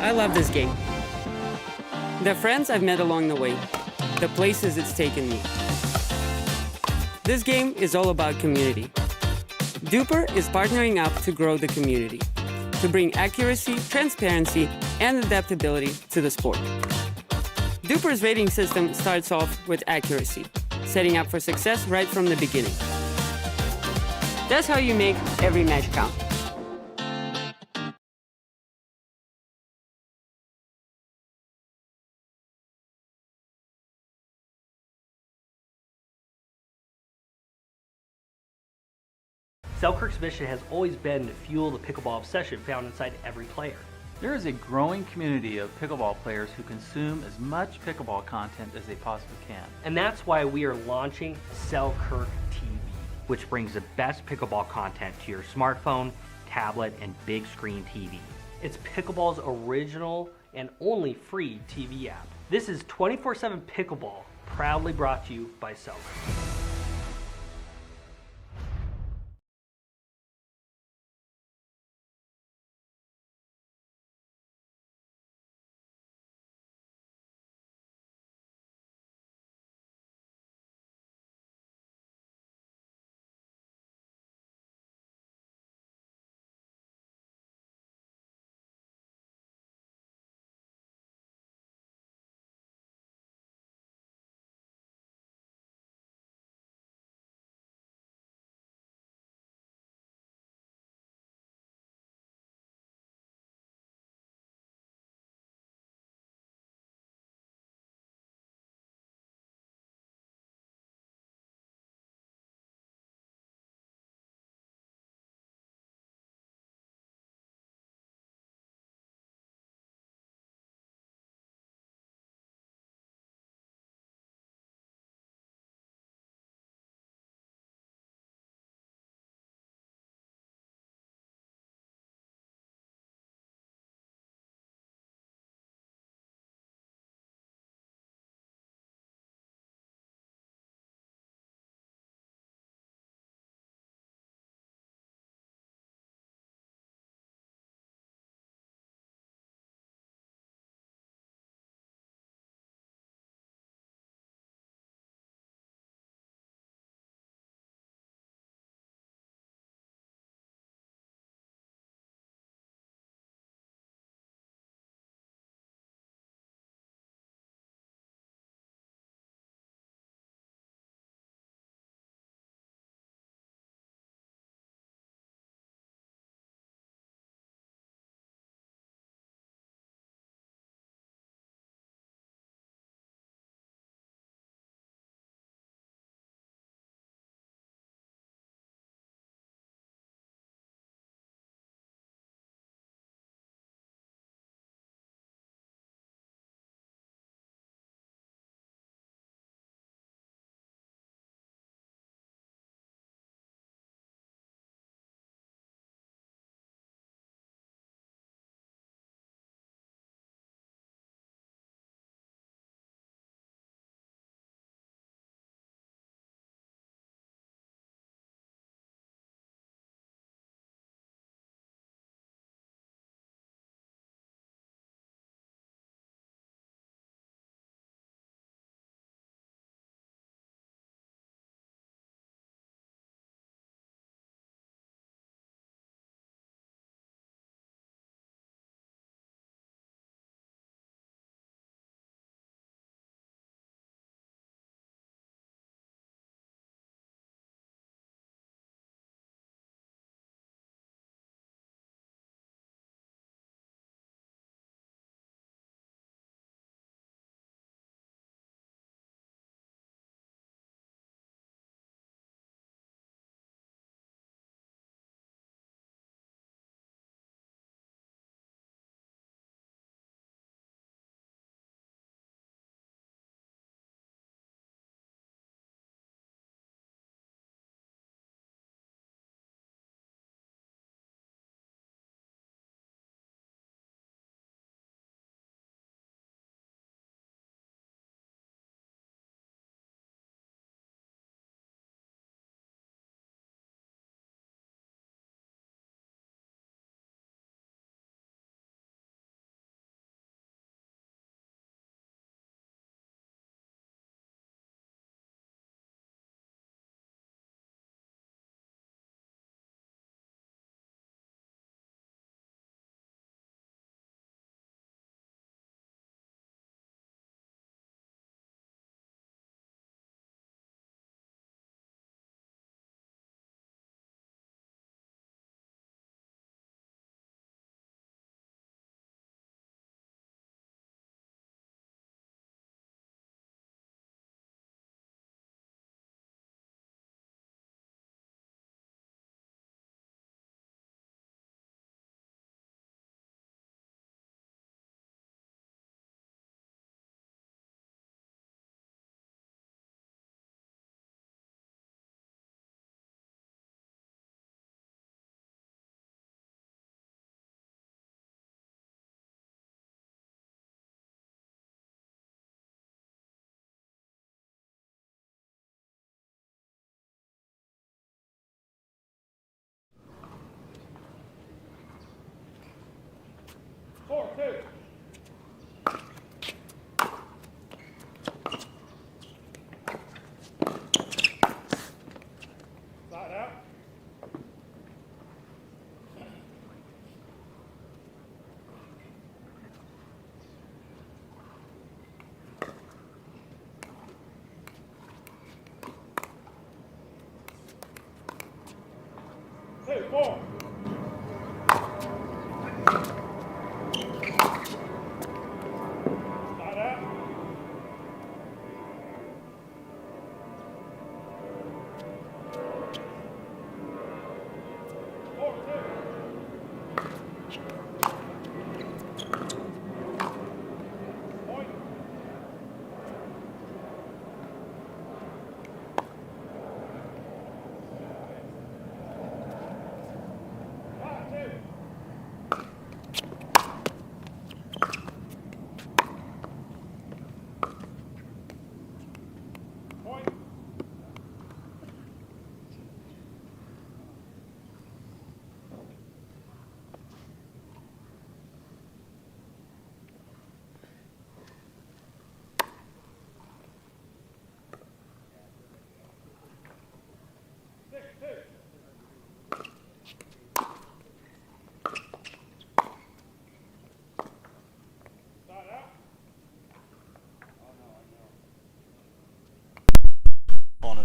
I love this game. The friends I've met along the way, the places it's taken me. This game is all about community. Duper is partnering up to grow the community, to bring accuracy, transparency, and adaptability to the sport. Duper's rating system starts off with accuracy, setting up for success right from the beginning. That's how you make every match count. Selkirk's mission has always been to fuel the pickleball obsession found inside every player. There is a growing community of pickleball players who consume as much pickleball content as they possibly can. And that's why we are launching Selkirk TV, which brings the best pickleball content to your smartphone, tablet, and big screen TV. It's pickleball's original and only free TV app. This is 24/7 pickleball, proudly brought to you by Selkirk.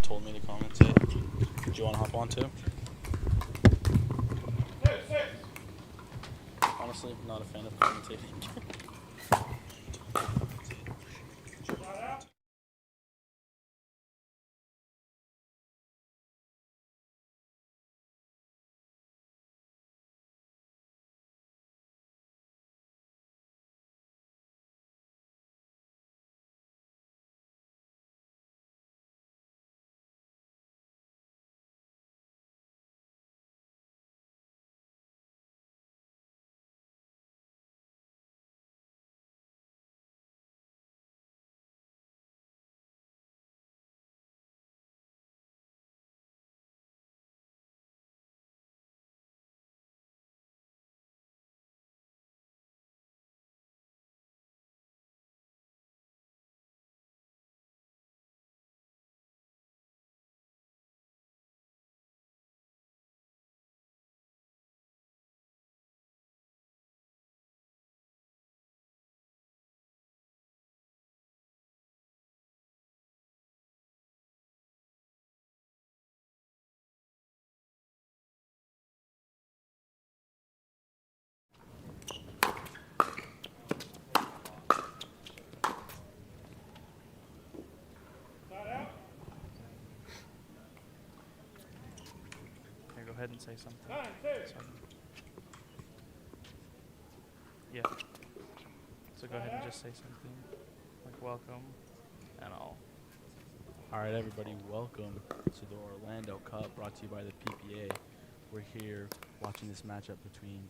told me to commentate. Do you want to hop on too? Honestly, not a fan of commentating. Here, go ahead and say something. Yeah. So go ahead and just say something. Like welcome and all. Alright everybody, welcome to the Orlando Cup brought to you by the PPA. We're here watching this matchup between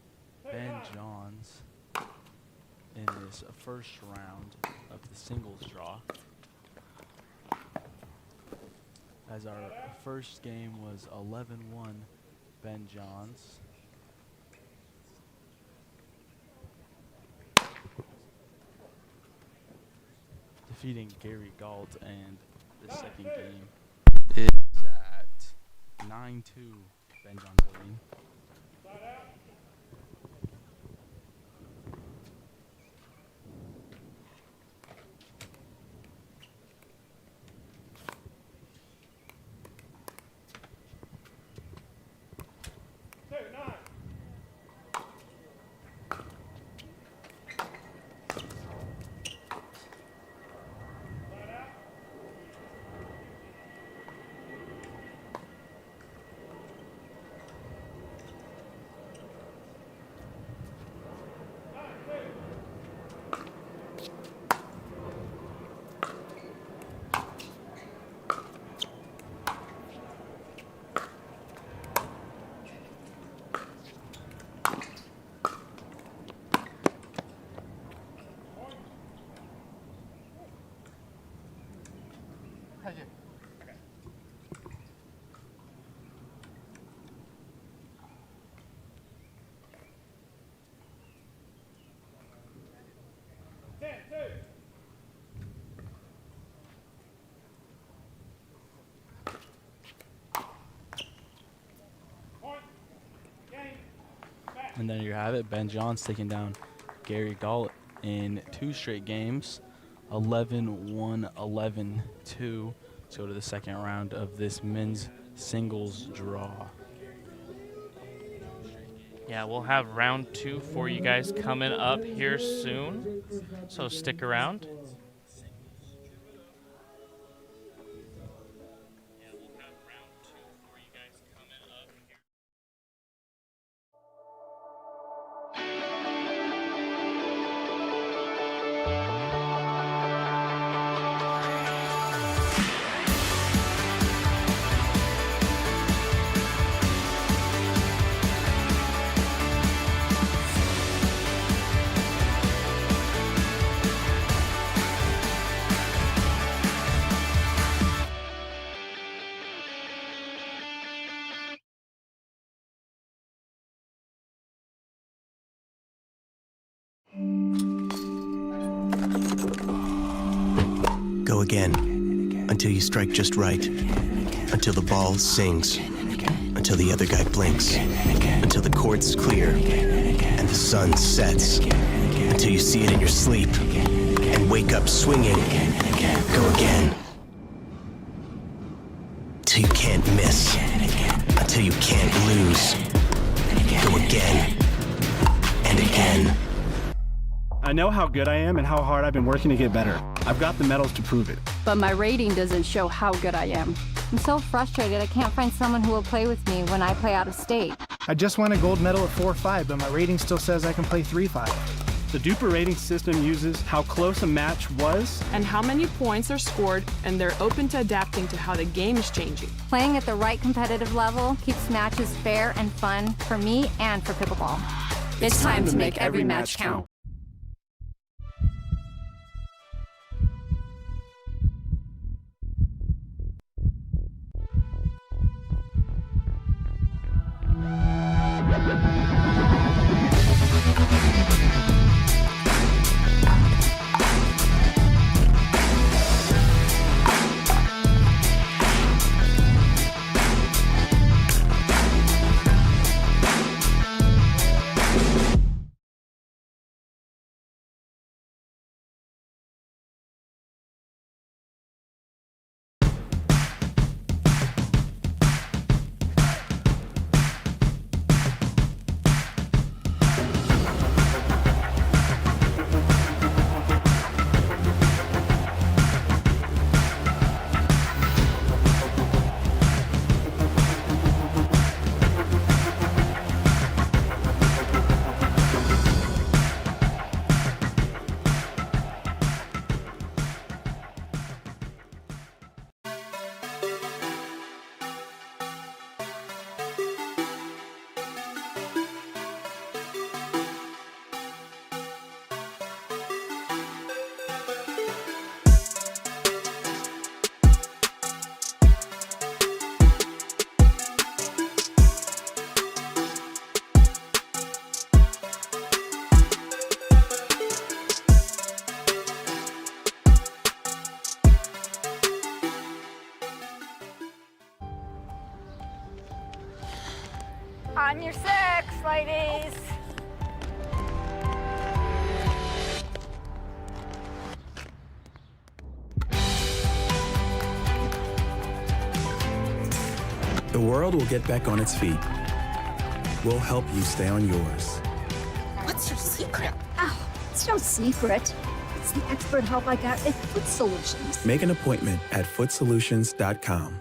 Ben Johns in this first round of the singles draw. As our first game was 11-1 Ben Johns. Defeating Gary Galt, and the second game is at 9-2 Ben Johns leading. And there you have it. Ben Johns taking down Gary Galt in 2 straight games. 11-1, 11-2 to go to the second round of this men's singles draw. Yeah, we'll have round 2 for you guys coming up here soon. So stick around. Go again, until you strike just right, until the ball sings, until the other guy blinks, until the court's clear, and the sun sets, until you see it in your sleep, and wake up swinging. Go again. until you can't miss, until you can't lose. Go again and again. I know how good I am and how hard I've been working to get better. I've got the medals to prove it. But my rating doesn't show how good I am. I'm so frustrated I can't find someone who will play with me when I play out of state. I just won a gold medal at 4-5, but my rating still says I can play 3-5. The Duper rating system uses how close a match was and how many points are scored, and they're open to adapting to how the game is changing. Playing at the right competitive level keeps matches fair and fun for me and for pickleball. It's time to make every match count. On your six, ladies. The world will get back on its feet. We'll help you stay on yours. What's your secret? Oh, it's no secret. It's the expert help I got at Foot Solutions. Make an appointment at footsolutions.com.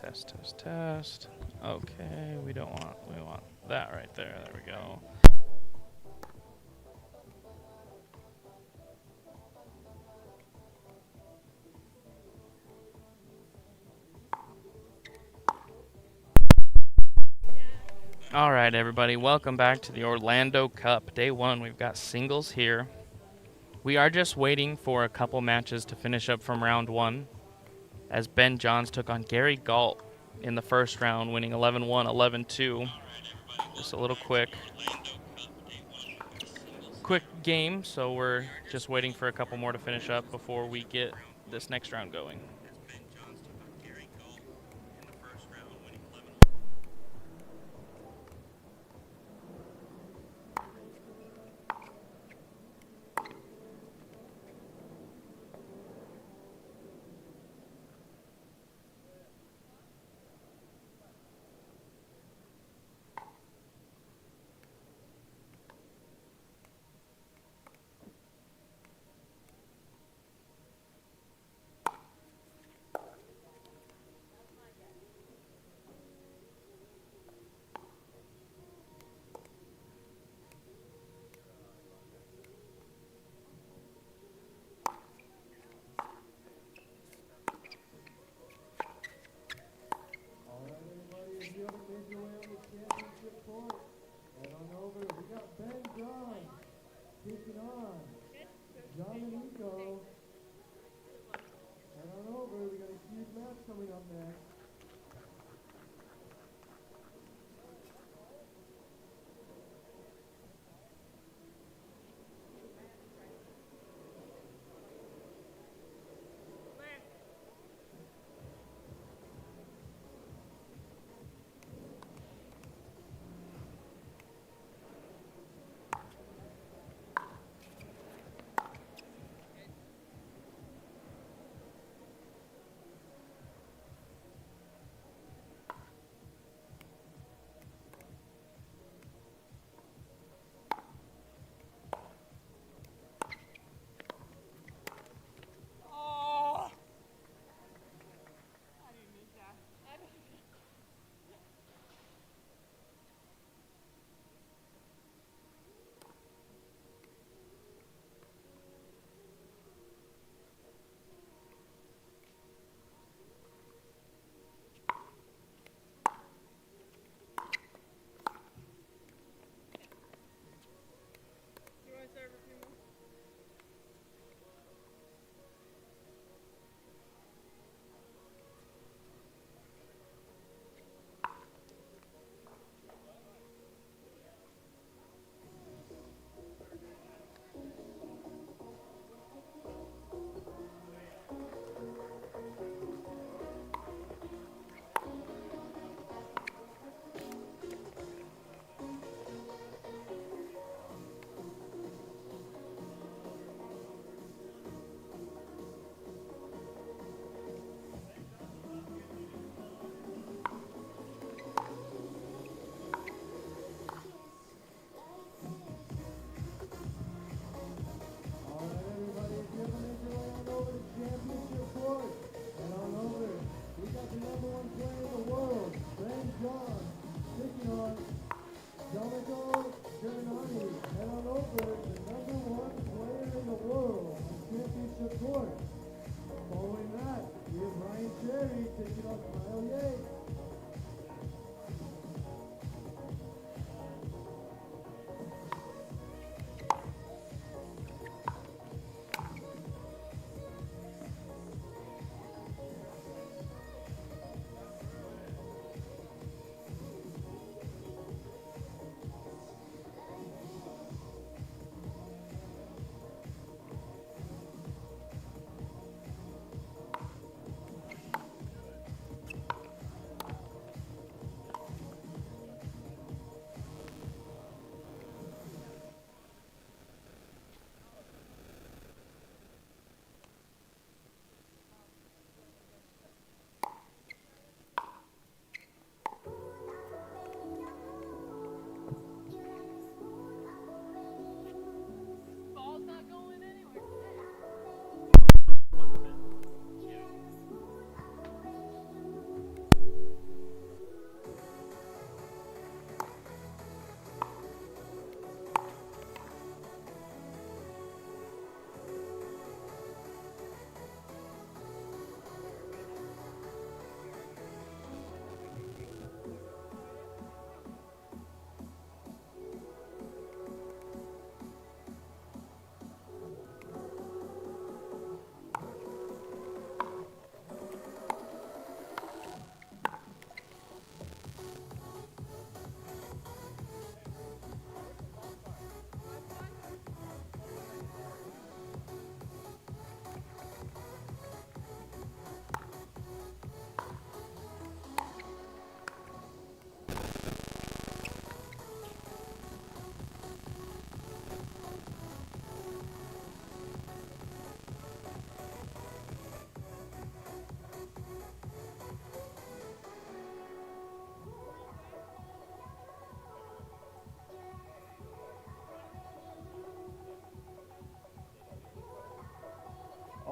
Test, test, test. Okay, we want that right there. There we go. All right, everybody, welcome back to the Orlando Cup. Day 1, we've got singles here. We are just waiting for a couple matches to finish up from round 1, as Ben Johns took on Gary Galt in the first round, winning 11-1, 11-2. Just a little quick game, so we're just waiting for a couple more to finish up before we get this next round going.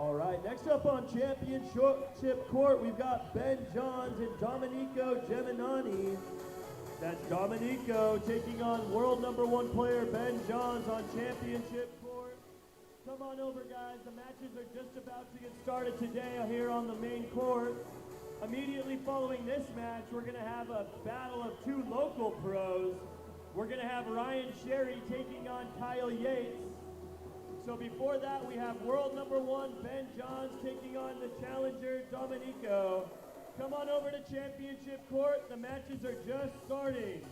All right, next up on championship court, we've got Ben Johns and Domenico Geminani. That's Domenico taking on world #1 player Ben Johns on championship court. Come on over, guys. The matches are just about to get started today here on the main court. Immediately following this match, we're going to have a battle of two local pros. We're going to have Ryan Sherry taking on Kyle Yates. So before that, we have world #1 Ben Johns taking on the challenger Domenico. Come on over to championship court. The matches are just starting.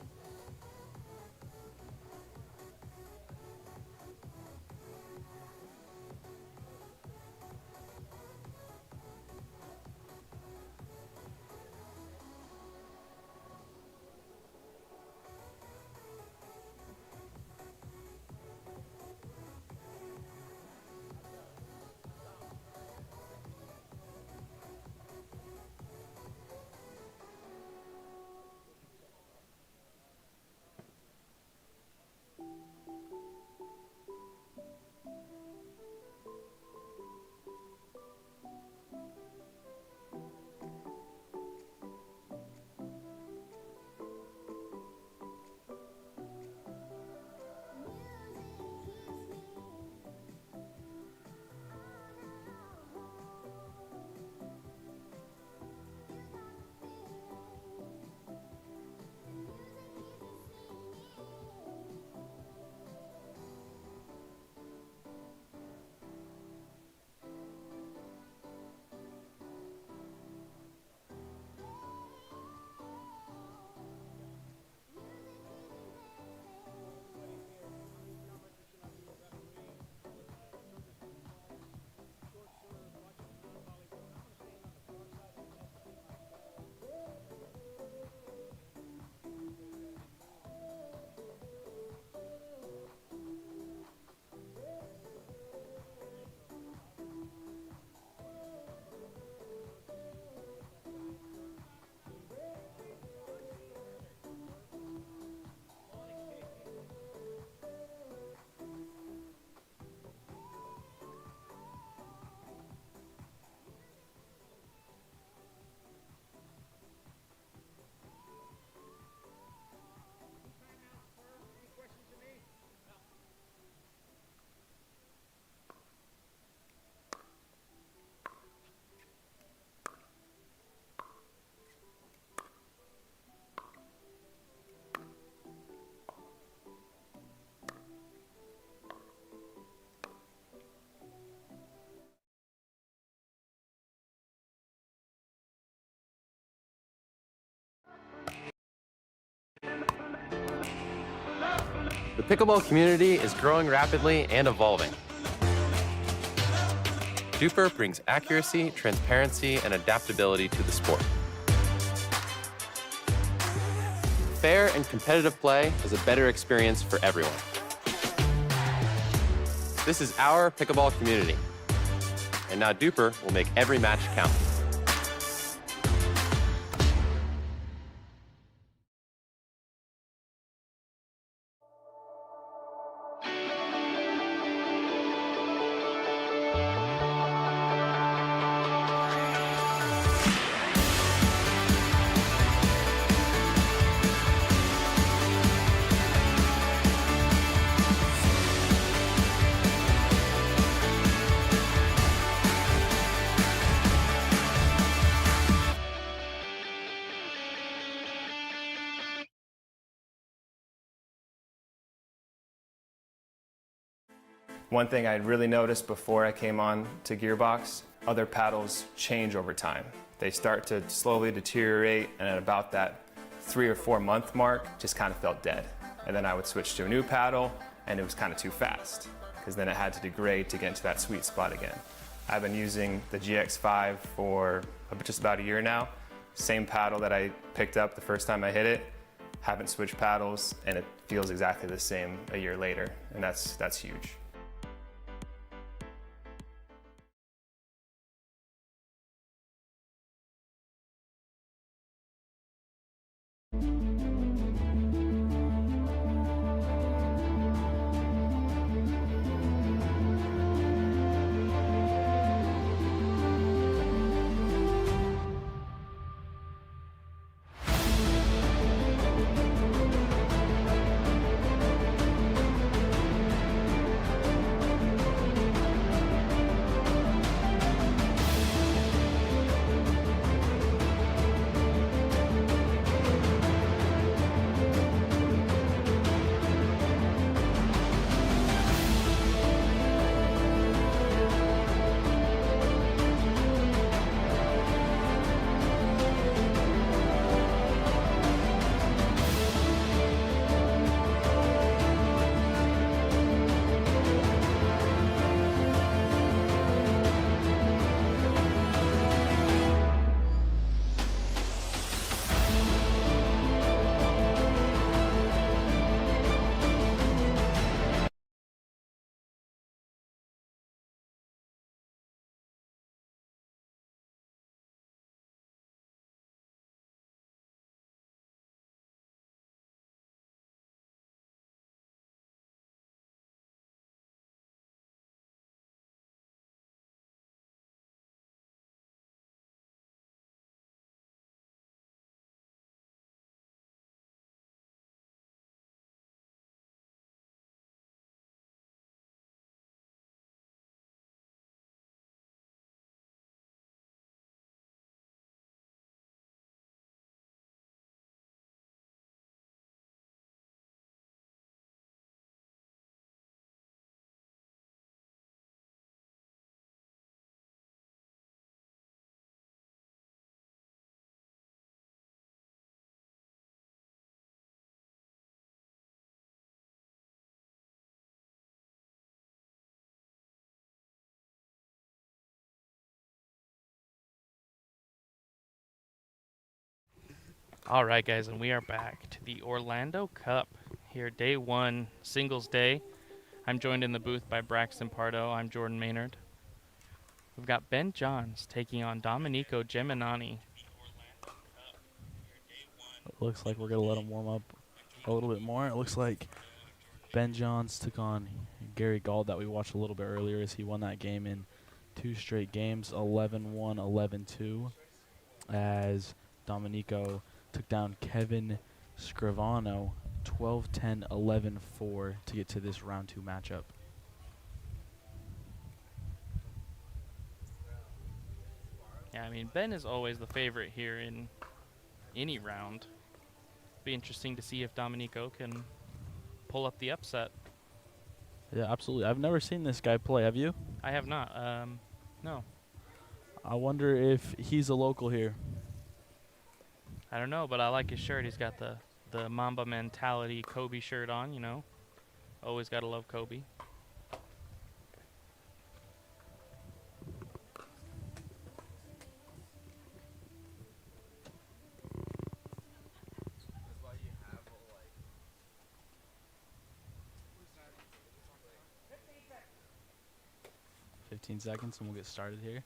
The pickleball community is growing rapidly and evolving. Duper brings accuracy, transparency, and adaptability to the sport. Fair and competitive play is a better experience for everyone. This is our pickleball community. And now Duper will make every match count. One thing I really noticed before I came on to Gearbox, other paddles change over time. They start to slowly deteriorate, and at about that 3 or 4 month mark, just kind of felt dead. And then I would switch to a new paddle, and it was kind of too fast, because then it had to degrade to get into that sweet spot again. I've been using the GX5 for just about a year now. Same paddle that I picked up the first time I hit it, haven't switched paddles, and it feels exactly the same a year later, and that's huge. All right, guys, and we are back to the Orlando Cup here, day one, singles day. I'm joined in the booth by Braxton Pardo. I'm Jordan Maynard. We've got Ben Johns taking on Domenico Geminani. It looks like we're going to let him warm up a little bit more. It looks like Ben Johns took on Gary Gald that we watched a little bit earlier as he won that game in 2 straight games, 11-1, 11-2, as Domenico took down Kevin Scrivano 12-10, 11-4 to get to this round 2 matchup. Yeah, I mean, Ben is always the favorite here in any round. Be interesting to see if Domenico can pull up the upset. Yeah, absolutely. I've never seen this guy play. Have you? I have not. No. I wonder if he's a local here. I don't know, but I like his shirt. He's got the Mamba mentality Kobe shirt on, you know. Always got to love Kobe. Seconds and we'll get started here.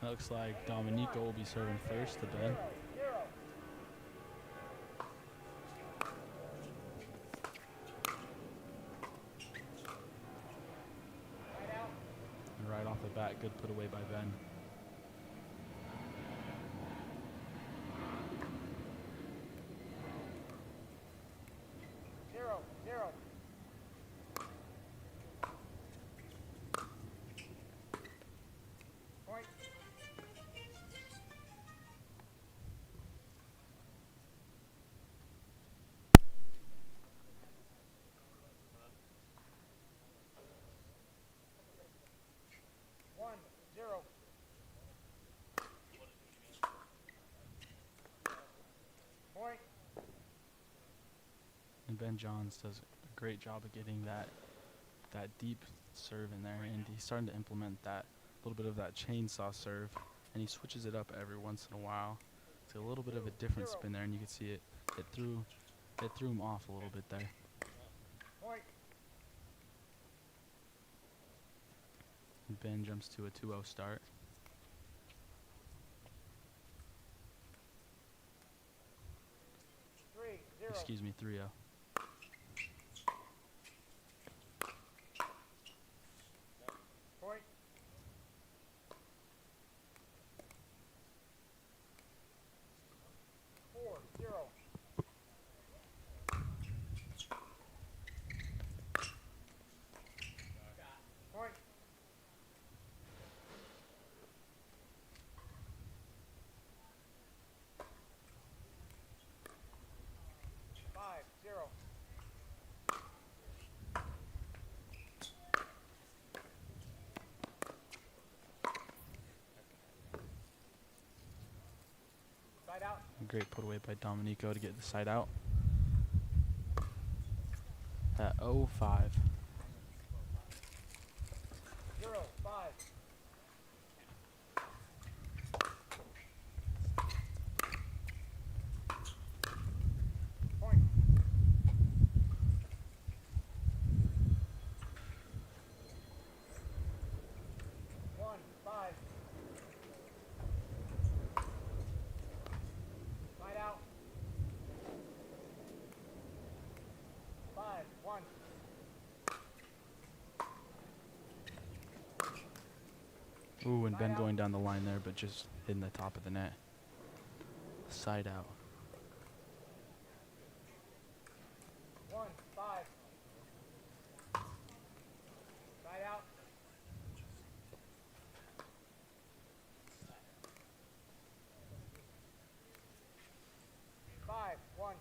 It looks like Domenico will be serving first to Ben. And right off the bat, good put away by Ben. And Ben Johns does a great job of getting that deep serve in there, and he's starting to implement that little bit of that chainsaw serve, and he switches it up every once in a while. It's a little bit of a different spin there, and you can see it threw him off a little bit there. And Ben jumps to a 2-0 start. Excuse me, 3-0. A great put away by Domenico to get the side out. At 0-5. 0-5. Point. One, 5. Side out. 5-1. Ooh, and Ben going down the line there, but just hitting the top of the net. Side out. 1-5. Side out. 5-1.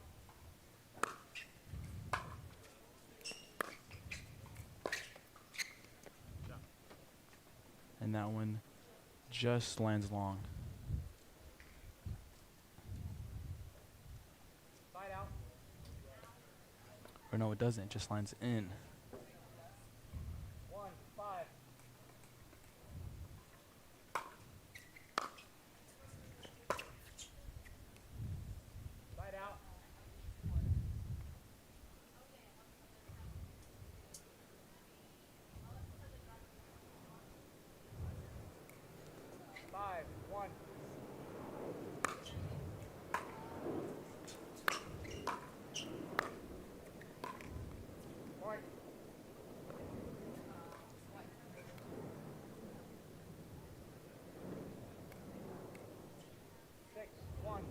And that one just lands long. Side out. Or no, it doesn't. It just lands in. 1-5. Side out. 5-1. Point. Six, 1.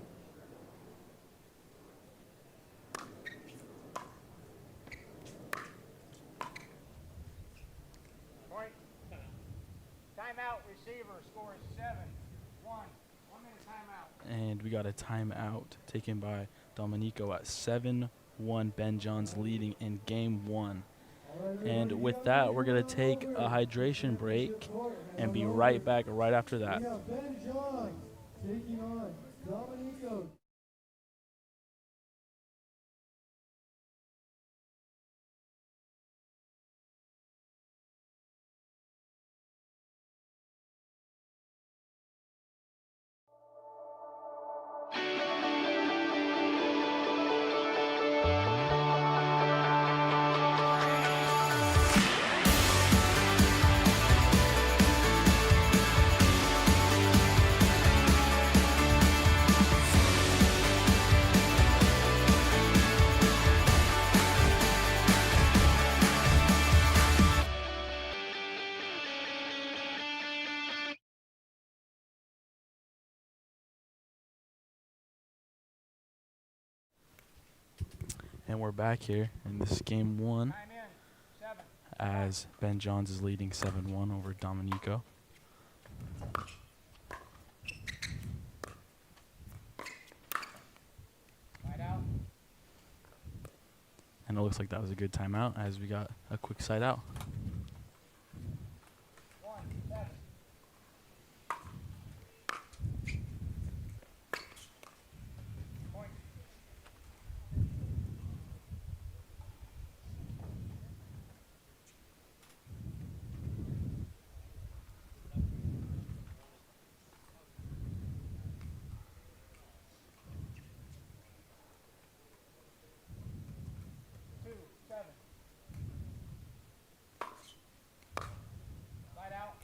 Point. Timeout. Receiver scores 7-1. 1 minute timeout. And we got a timeout taken by Domenico at 7-1. Ben Johns leading in game 1. And with that, we're going to take a hydration break and be right back right after that. We have Ben Johns taking on Domenico. And we're back here, and this is game 1 as Ben Johns is leading 7-1 over Domenico. Side out. And it looks like that was a good timeout as we got a quick side out. 1-7. Point. Two, 7. Side out.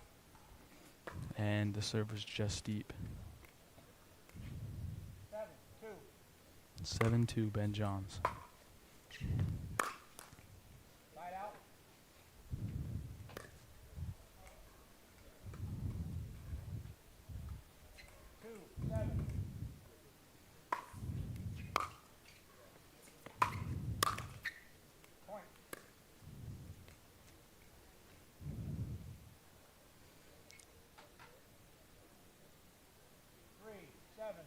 And the serve was just deep. 7-2. 7-2 Ben Johns. Side out. 2-7. Point. 3-7.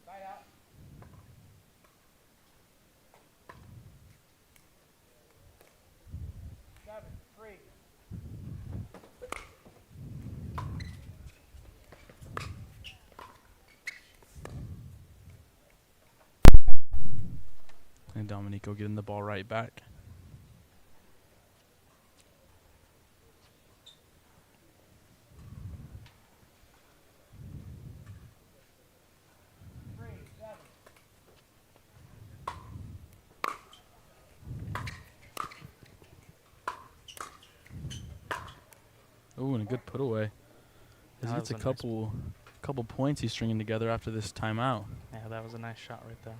Side out. 7-3. And Domenico getting the ball right back. Oh, and a good put away. As he That gets a was a nice couple points he's stringing together after this timeout. Yeah, that was a nice shot right there.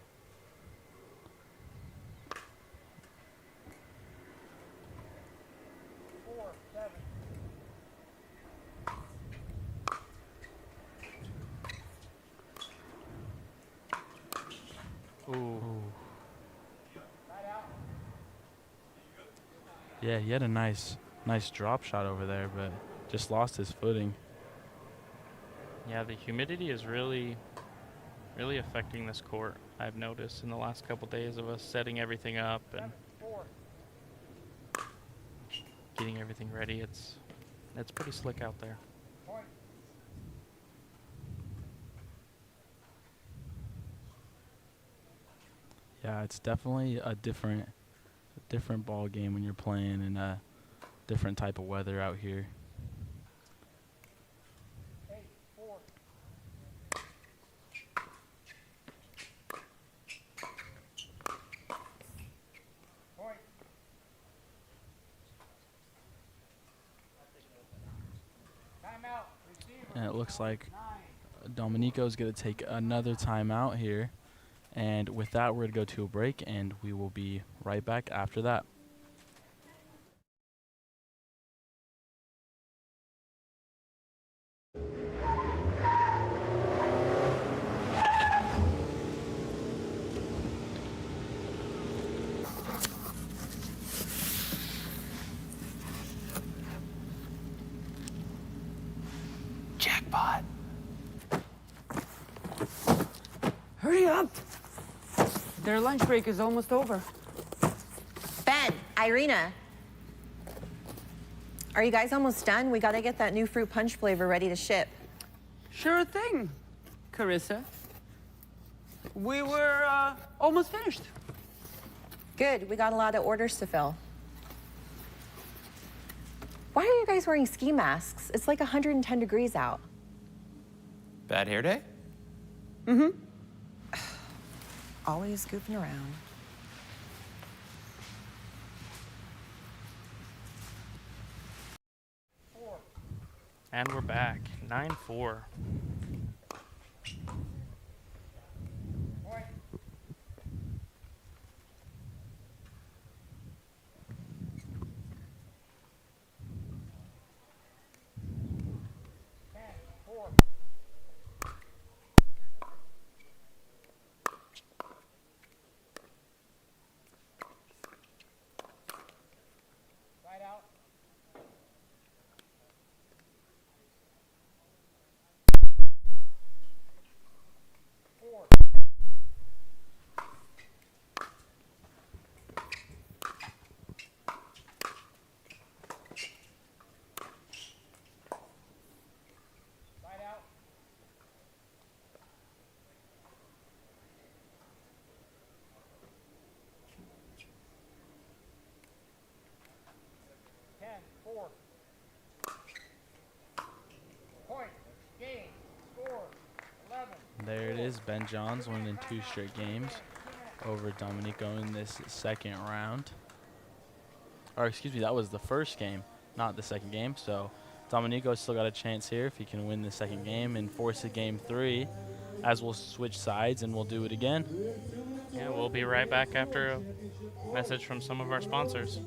Ooh. Yeah, he had a nice drop shot over there, but just lost his footing. Yeah, the humidity is really affecting this court. I've noticed in the last couple days of us setting everything up and getting everything ready. It's pretty slick out there. Yeah, it's definitely a different ball game when you're playing in a different type of weather out here. And it looks like Dominico's going to take another timeout here. And with that, we're going to go to a break, and we will be right back after that. Jackpot. Hurry up. Their lunch break is almost over. Ben, Irina. Are you guys almost done? We gotta get that new fruit punch flavor ready to ship. Sure thing, Carissa. We were almost finished. Good, we got a lot of orders to fill. Why are you guys wearing ski masks? It's like 110 degrees out. Bad hair day? Mm-hmm. Always goofing around. And we're back. 9-4. There it is, Ben Johns winning 2 straight games over Dominico in this second round. Or excuse me, that was the first game, not the second game. So Dominico's still got a chance here if he can win the second game and force a game 3, as we'll switch sides and we'll do it again. Yeah, we'll be right back after a message from some of our sponsors.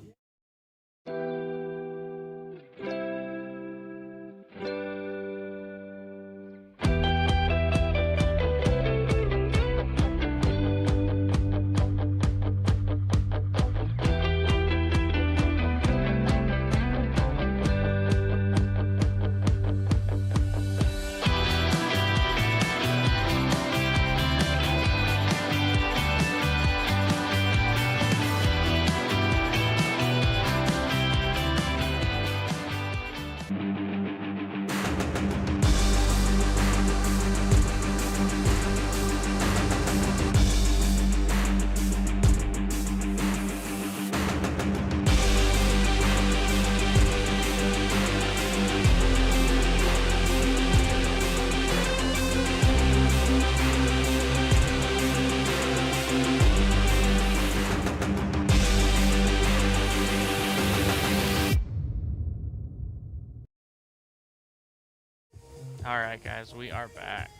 Alright guys, we are back.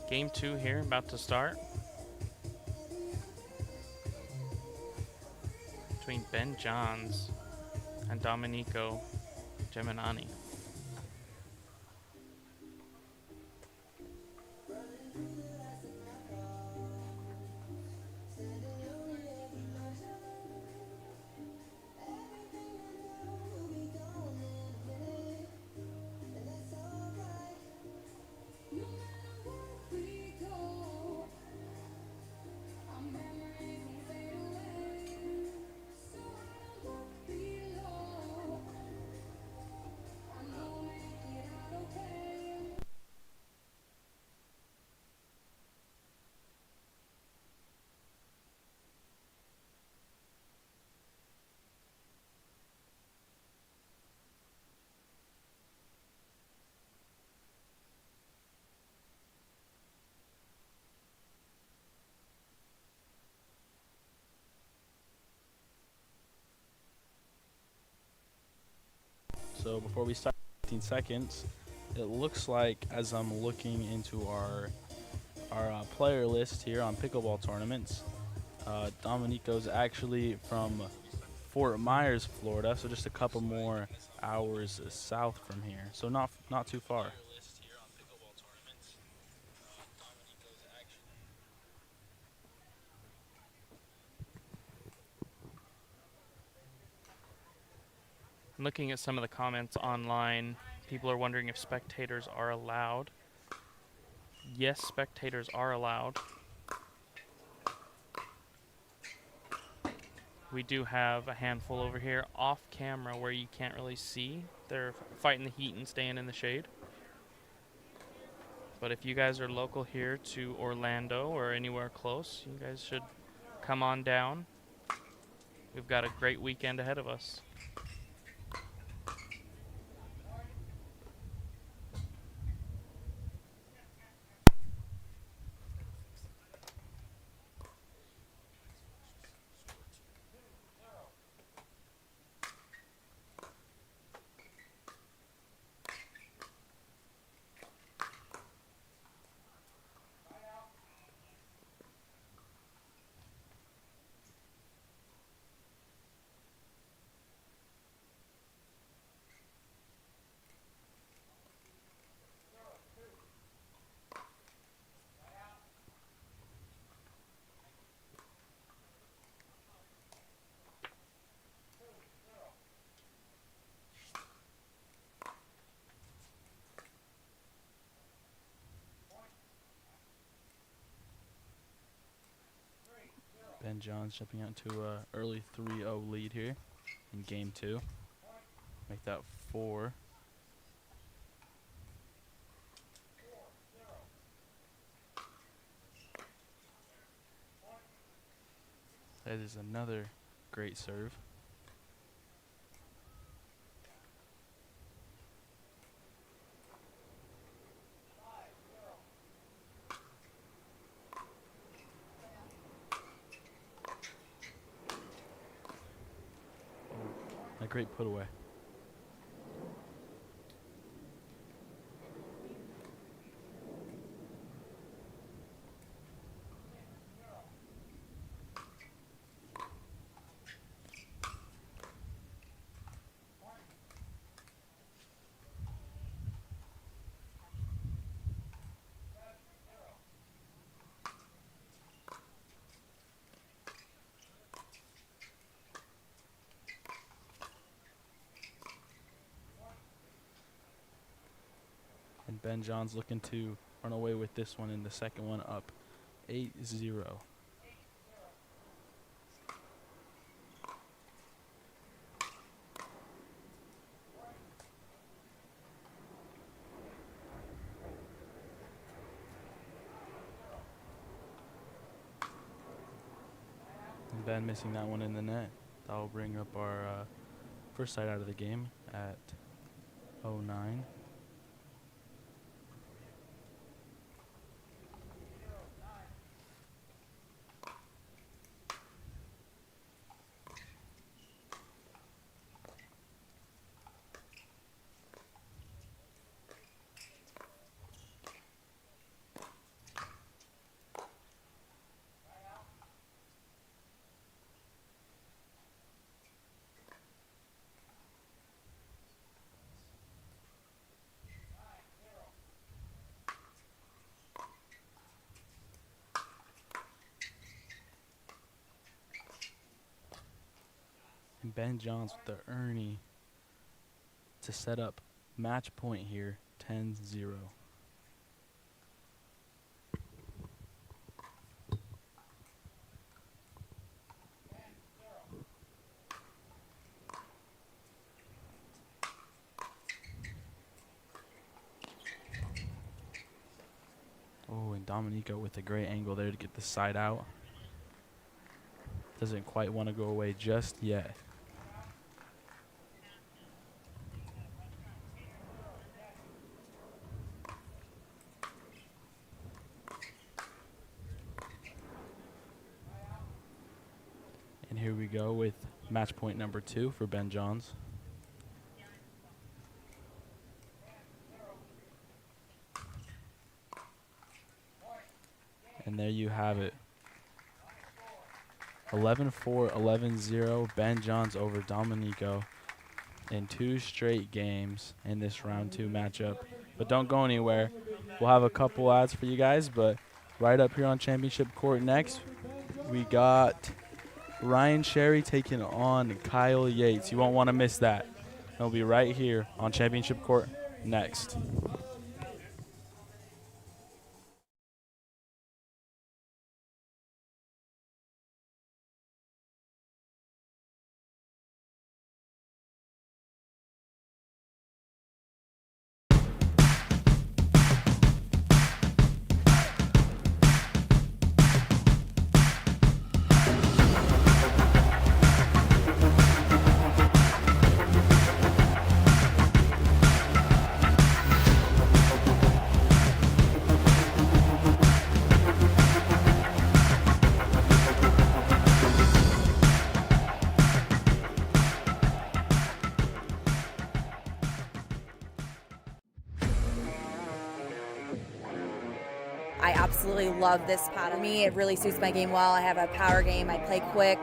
Game 2 here, about to start. Between Ben Johns and Domenico Geminani. So before we start, 15 seconds, it looks like as I'm looking into our player list here on pickleball tournaments, Domenico's actually from Fort Myers, Florida, so just a couple more hours south from here. So not too far. Looking at some of the comments online, people are wondering if spectators are allowed. Yes, spectators are allowed. We do have a handful over here off camera where you can't really see. They're fighting the heat and staying in the shade. But if you guys are local here to Orlando or anywhere close, you guys should come on down. We've got a great weekend ahead of us. Ben Johns jumping out to an early 3-0 lead here in game 2. Make that 4. That is another great serve. A great put away. And Ben Johns looking to run away with this one in the second one, up 8-0. And Ben missing that one in the net. That will bring up our first side out of the game at 0-9. And Ben Johns with the Ernie to set up match point here, 10-0. Oh, and Dominico with a great angle there to get the side out. Doesn't quite want to go away just yet. And here we go with match point number 2 for Ben Johns. And there you have it. 11-4, 11-0. Ben Johns over Dominico in 2 straight games in this round 2 matchup. But don't go anywhere. We'll have a couple ads for you guys, but right up here on Championship Court next, we got Ryan Sherry taking on Kyle Yates. You won't want to miss that. It'll be right here on Championship Court next. I absolutely love this paddle. For me, it really suits my game well. I have a power game. I play quick.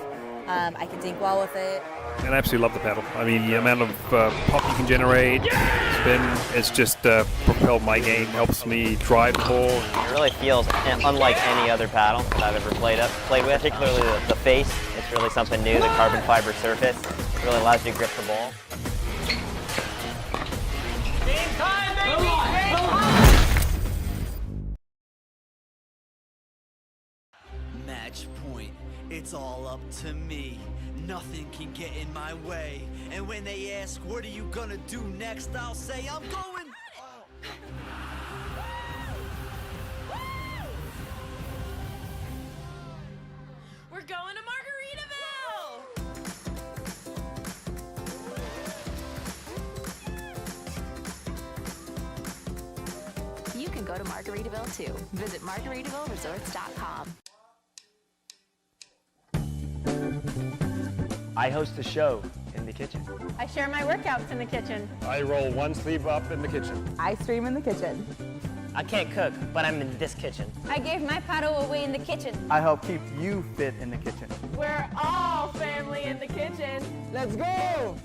I can dink well with it. And I absolutely love the paddle. I mean, the amount of pop you can generate, spin, it's just propelled my game, helps me drive the ball. It really feels unlike any other paddle that I've ever played with, particularly the face. It's really something new, the carbon fiber surface. It really allows you to grip the ball. Game time, baby! Match point, it's all up to me. Nothing can get in my way. And when they ask, what are you gonna do next? I'll say, I'm going. We're going to Margaritaville! You can go to Margaritaville too. Visit MargaritavilleResorts.com. I host a show in the kitchen. I share my workouts in the kitchen. I roll one sleeve up in the kitchen. I stream in the kitchen. I can't cook, but I'm in this kitchen. I gave my paddle away in the kitchen. I help keep you fit in the kitchen. We're all family in the kitchen. Let's go!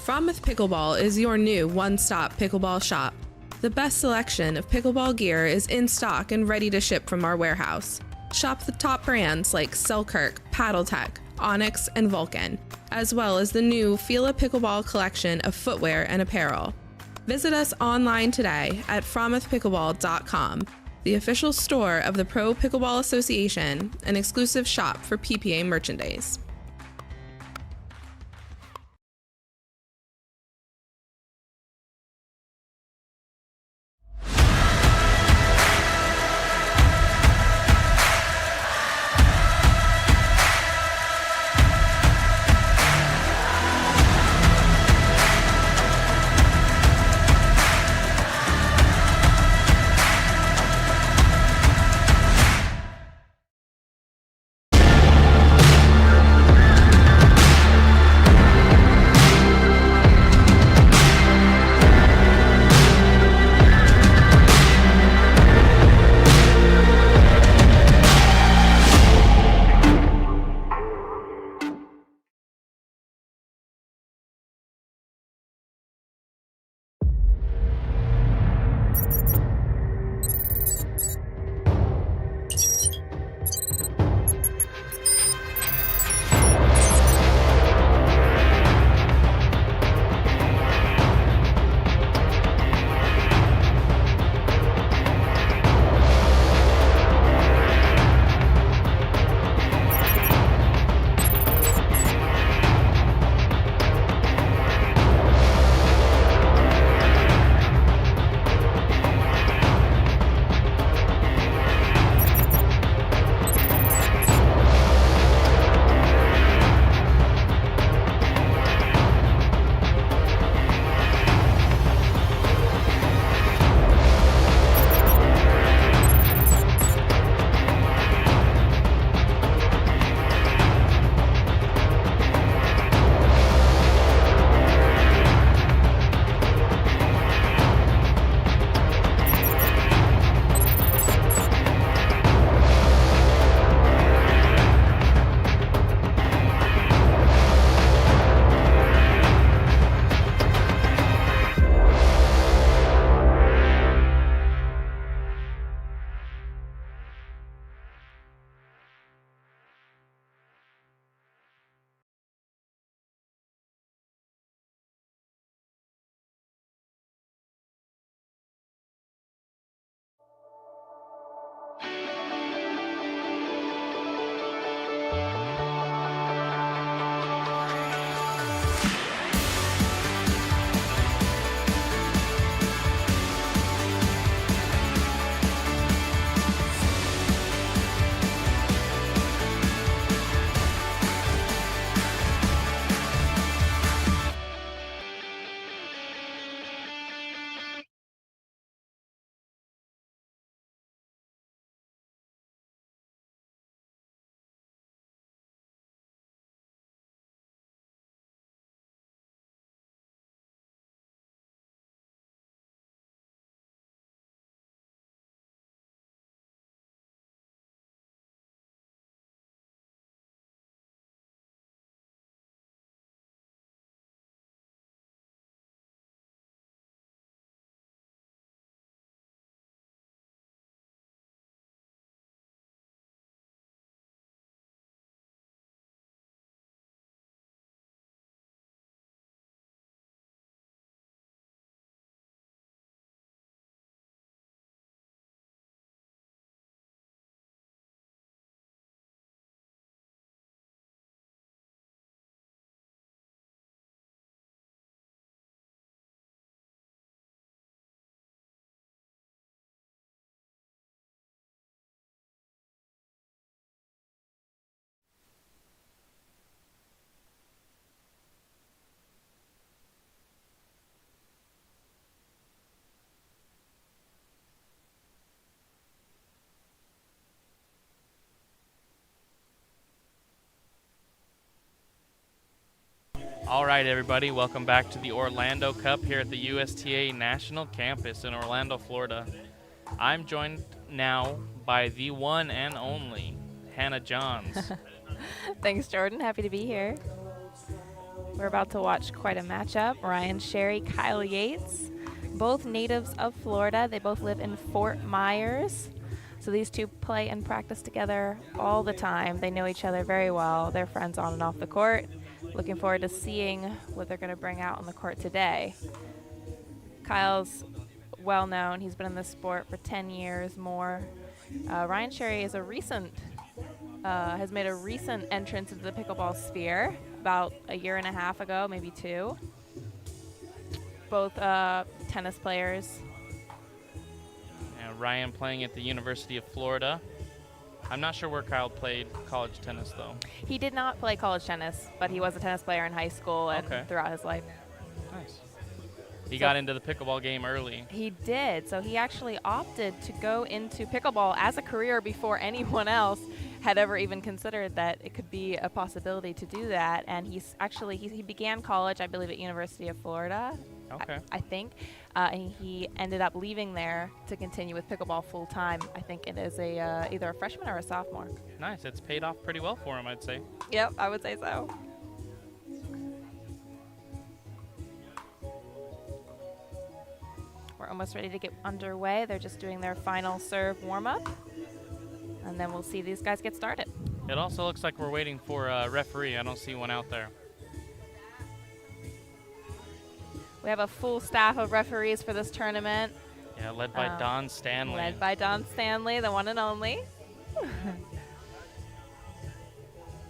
Fromouth Pickleball is your new one-stop pickleball shop. The best selection of pickleball gear is in stock and ready to ship from our warehouse. Shop the top brands like Selkirk, Paddletech, Onyx, and Vulcan, as well as the new Fila Pickleball collection of footwear and apparel. Visit us online today at fromouthpickleball.com, the official store of the Pro Pickleball Association, an exclusive shop for PPA merchandise. All right, everybody, welcome back to the Orlando Cup here at the USTA National Campus in Orlando, Florida. I'm joined now by the one and only Hannah Johns. Thanks, Jordan. Happy to be here. We're about to watch quite a matchup. Ryan Sherry, Kyle Yates, both natives of Florida. They both live in Fort Myers. So these two play and practice together all the time. They know each other very well. They're friends on and off the court. Looking forward to seeing what they're going to bring out on the court today. Kyle's well known. He's been in this sport for 10 years more. Ryan Sherry is has made a recent entrance into the pickleball sphere about a year and a half ago, maybe 2. Both tennis players. Ryan playing at the University of Florida. I'm not sure where Kyle played college tennis, though. He did not play college tennis, but he was a tennis player in high school and throughout his life. Nice. He got into the pickleball game early. He did. So he actually opted to go into pickleball as a career before anyone else had ever even considered that it could be a possibility to do that. And he's actually, he began college, I believe, at University of Florida. Okay. I think. And he ended up leaving there to continue with pickleball full time. I think it is either a freshman or a sophomore. Nice. It's paid off pretty well for him, I'd say. Yep, I would say so. We're almost ready to get underway. They're just doing their final serve warm-up. And then we'll see these guys get started. It also looks like we're waiting for a referee. I don't see one out there. We have a full staff of referees for this tournament. Yeah, led by Don Stanley. Led by Don Stanley, the one and only.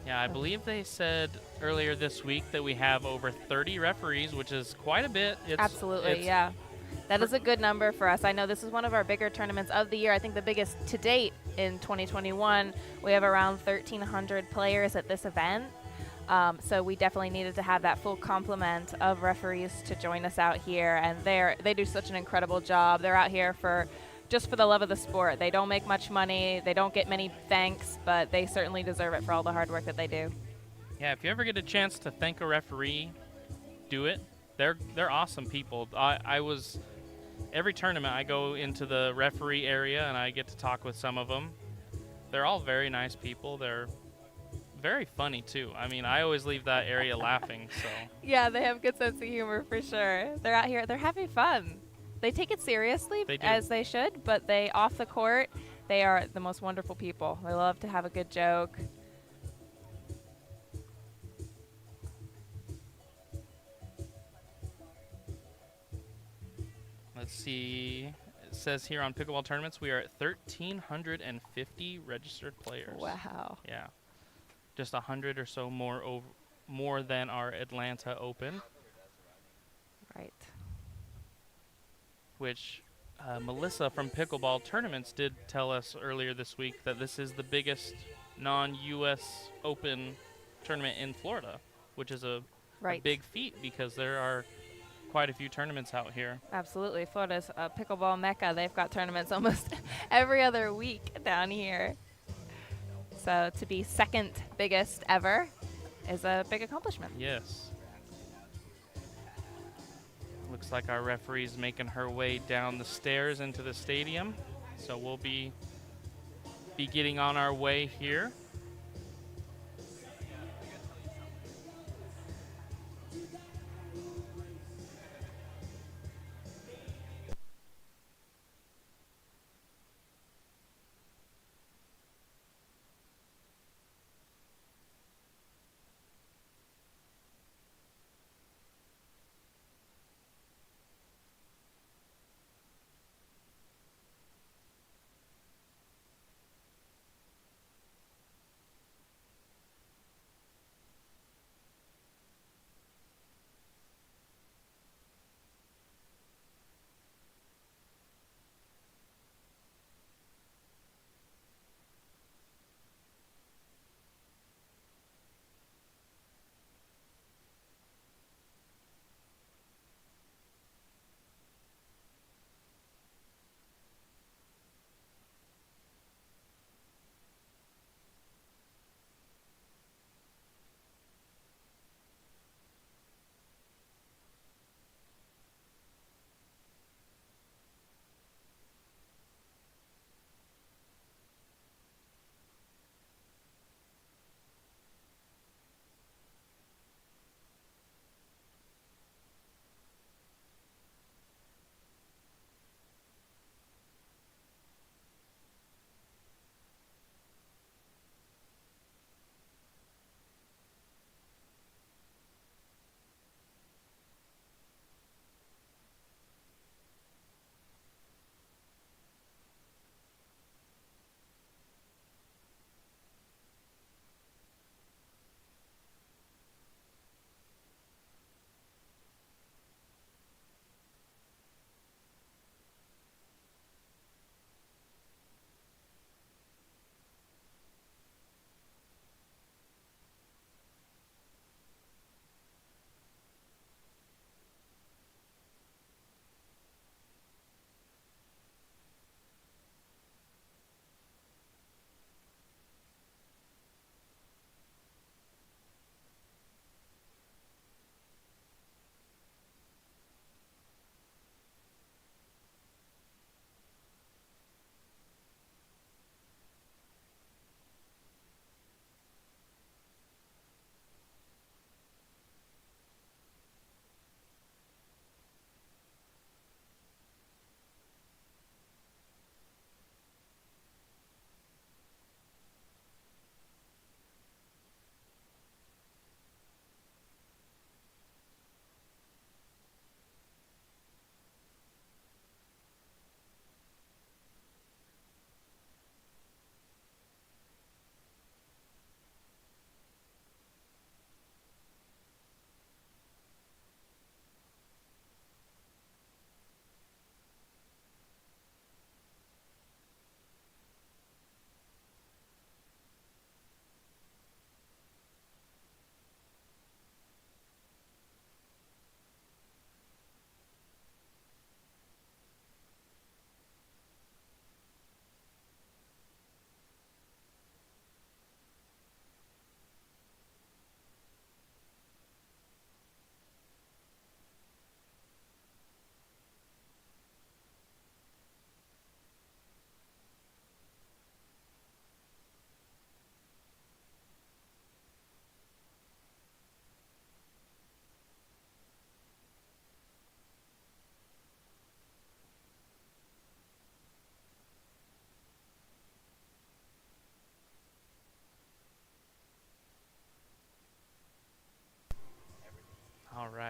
Yeah, I believe they said earlier this week that we have over 30 referees, which is quite a bit. Absolutely, yeah. That is a good number for us. I know this is one of our bigger tournaments of the year. I think the biggest to date in 2021. We have around 1,300 players at this event. So we definitely needed to have that full complement of referees to join us out here. And they do such an incredible job. They're out here just for the love of the sport. They don't make much money. They don't get many thanks, but they certainly deserve it for all the hard work that they do. Yeah, if you ever get a chance to thank a referee, do it. They're awesome people. Every tournament I go into the referee area and I get to talk with some of them. They're all very nice people. They're very funny too. I mean, I always leave that area laughing. So yeah, they have good sense of humor for sure. They're out here. They're having fun. They take it seriously, as they should, but off the court, they are the most wonderful people. They love to have a good joke. Let's see. It says here on Pickleball Tournaments we are at 1,350 registered players. Wow. Yeah. Just 100 or so more than our Atlanta Open. Right. Which Melissa from Pickleball Tournaments did tell us earlier this week that this is the biggest non-U.S. Open tournament in Florida, which is a big feat because there are quite a few tournaments out here. Absolutely. Florida's a pickleball mecca. They've got tournaments almost every other week down here. So to be second biggest ever is a big accomplishment. Yes. Looks like our referee's making her way down the stairs into the stadium. So we'll be getting on our way here.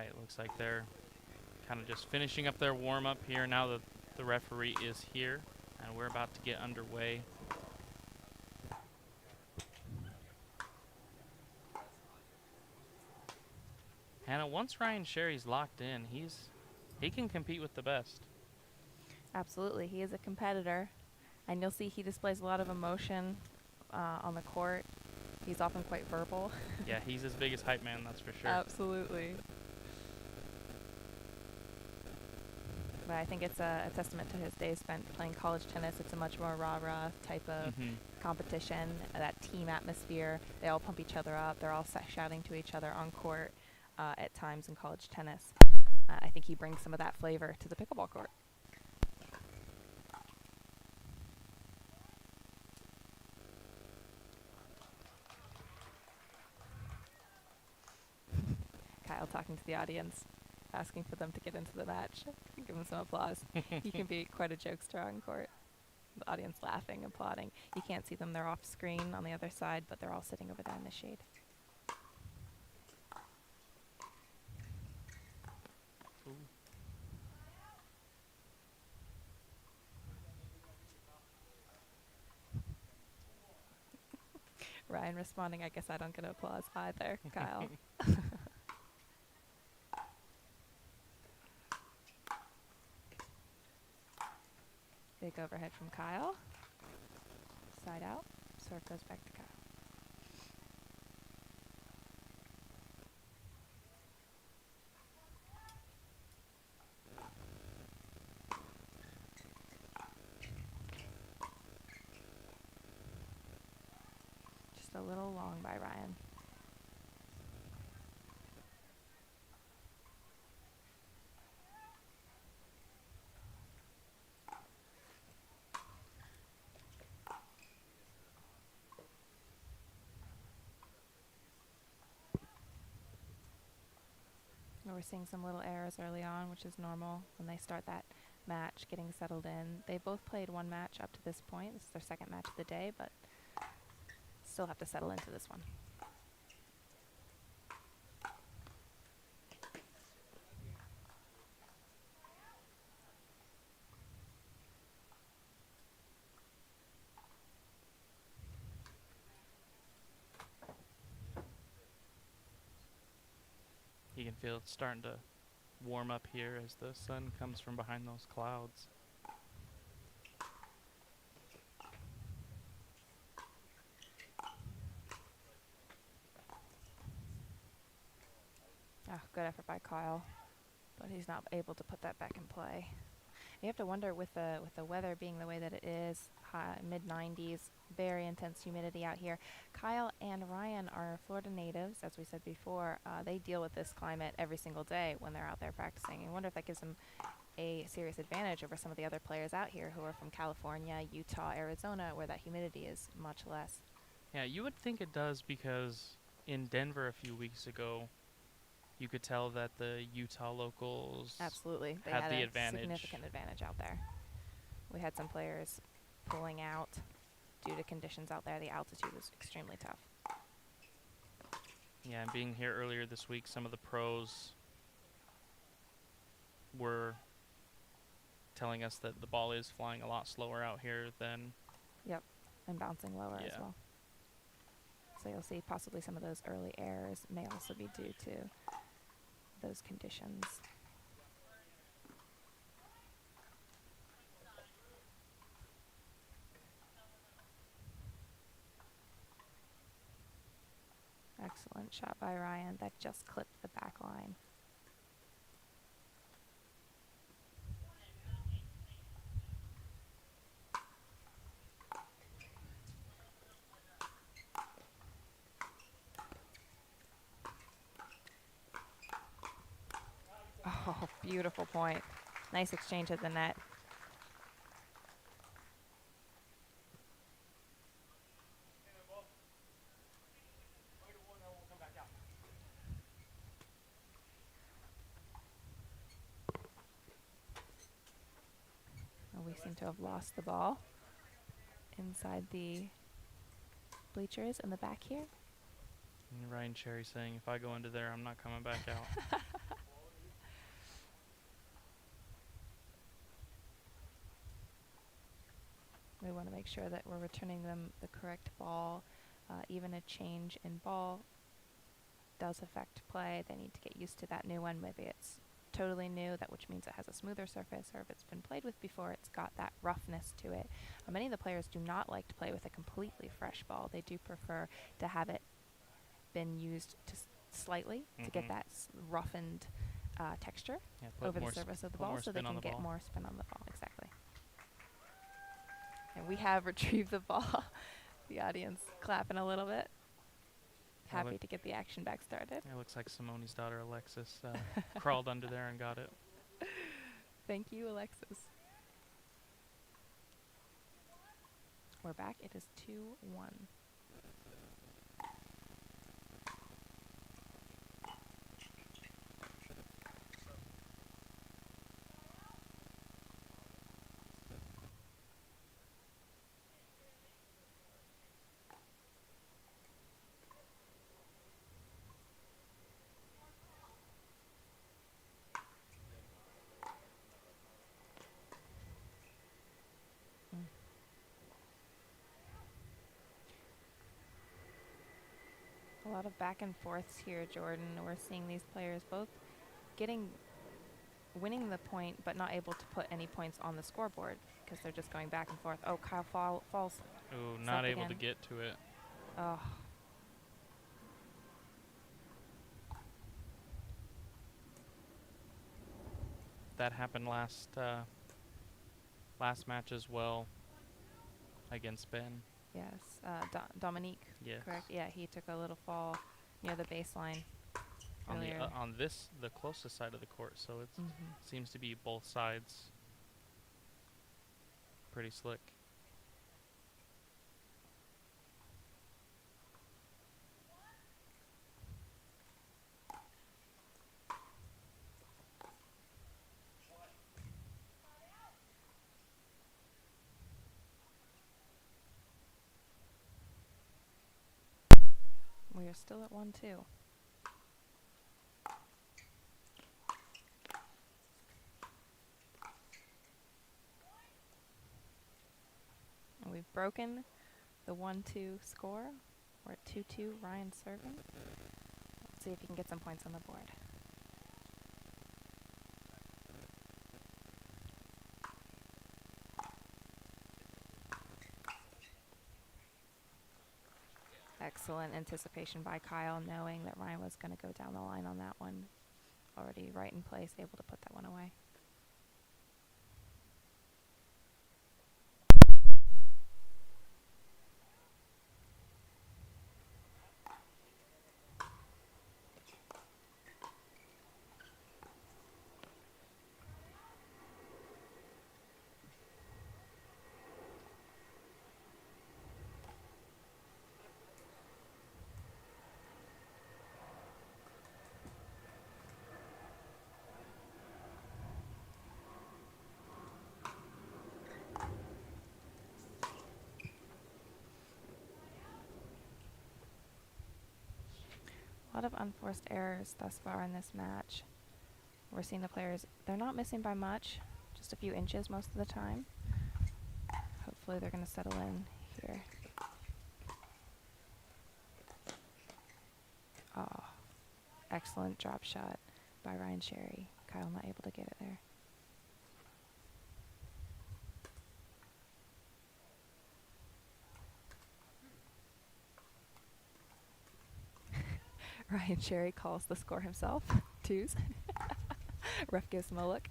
right, looks like they're kind of just finishing up their warm-up here now that the referee is here, and we're about to get underway. Hannah, once Ryan Sherry's locked in, he can compete with the best. Absolutely. He is a competitor, and you'll see he displays a lot of emotion on the court. He's often quite verbal. Yeah, he's as big as hype man, that's for sure. Absolutely. But I think it's a testament to his days spent playing college tennis. It's a much more rah-rah type of competition, that team atmosphere. They all pump each other up. They're all shouting to each other on court at times in college tennis. I think he brings some of that flavor to the pickleball court. Kyle talking to the audience, asking for them to get into the match. Give him some applause. He can be quite a jokester on court. The audience laughing, applauding. You can't see them, they're off screen on the other side, but they're all sitting over there in the shade. Ooh. Ryan responding, I guess I don't get applause either, Kyle. Big overhead from Kyle. Side out. Serve goes back to Kyle. Just a little long by Ryan. We're seeing some little errors early on, which is normal when they start that match, getting settled in. They both played one match up to this point. This is their second match of the day, but still have to settle into this one. You can feel it starting to warm up here as the sun comes from behind those clouds. Good effort by Kyle, but he's not able to put that back in play. You have to wonder with the weather being the way that it is, mid-90s, very intense humidity out here. Kyle and Ryan are Florida natives, as we said before. They deal with this climate every single day when they're out there practicing. I wonder if that gives them a serious advantage over some of the other players out here who are from California, Utah, Arizona, where that humidity is much less. Yeah, you would think it does because in Denver a few weeks ago, you could tell that the Utah locals absolutely they had the a advantage. Significant advantage out there. We had some players pulling out due to conditions out there. The altitude was extremely tough. Yeah, and being here earlier this week, some of the pros were telling us that the ball is flying a lot slower out here than... Yep, and bouncing lower as well. So you'll see possibly some of those early errors may also be due to those conditions. Excellent shot by Ryan. That just clipped the back line. Oh, beautiful point. Nice exchange at the net. We seem to have lost the ball inside the bleachers in the back here. And Ryan Cherry saying, if I go into there, I'm not coming back out. We want to make sure that we're returning them the correct ball. Even a change in ball does affect play. They need to get used to that new one. Maybe it's totally new, which means it has a smoother surface, or if it's been played with before, it's got that roughness to it. Many of the players do not like to play with a completely fresh ball. They do prefer to have it been used to slightly to get that roughened texture over the surface of the ball, so they can get more spin on the ball. Exactly. And we have retrieved the ball. The audience clapping a little bit. Happy to get the action back started. It looks like Simone's daughter Alexis crawled under there and got it. Thank you, Alexis. We're back. It is 2-1. A lot of back and forths here, Jordan. We're seeing these players both winning the point, but not able to put any points on the scoreboard because they're just going back and forth. Oh, Kyle falls. Ooh, not able to get to it. Oh. That happened last match as well against Ben. Yes, Dominique. Yes. Correct. Yeah, he took a little fall near the baseline. On the closest side of the court, so it seems to be both sides. Pretty slick. We are still at 1-2. And we've broken the 1-2 score. We're at 2-2. Ryan serving. Let's see if he can get some points on the board. Excellent anticipation by Kyle, knowing that Ryan was going to go down the line on that one. Already right in place, able to put that one away. A lot of unforced errors thus far in this match. We're seeing the players, they're not missing by much, just a few inches most of the time. Hopefully they're going to settle in here. Oh, excellent drop shot by Ryan Sherry. Kyle not able to get it there. Ryan Sherry calls the score himself. Twos. Ref gives him a look.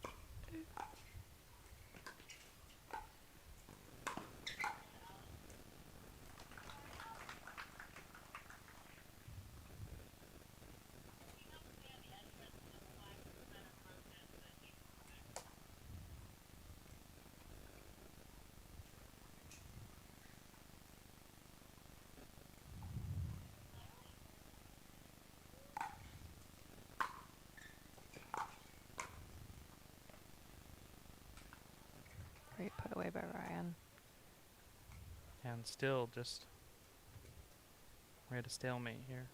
Great put away by Ryan. And still just we're at a stalemate here.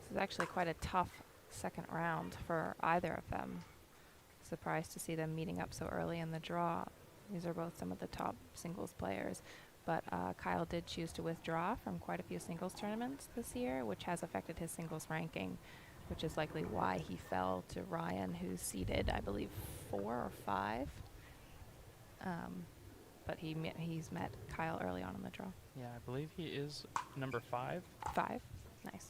This is actually quite a tough second round for either of them. Surprised to see them meeting up so early in the draw. These are both some of the top singles players, but Kyle did choose to withdraw from quite a few singles tournaments this year, which has affected his singles ranking, which is likely why he fell to Ryan, who's seeded, I believe, 4 or 5. But he's met Kyle early on in the draw. Yeah, I believe he is number 5. 5? Nice.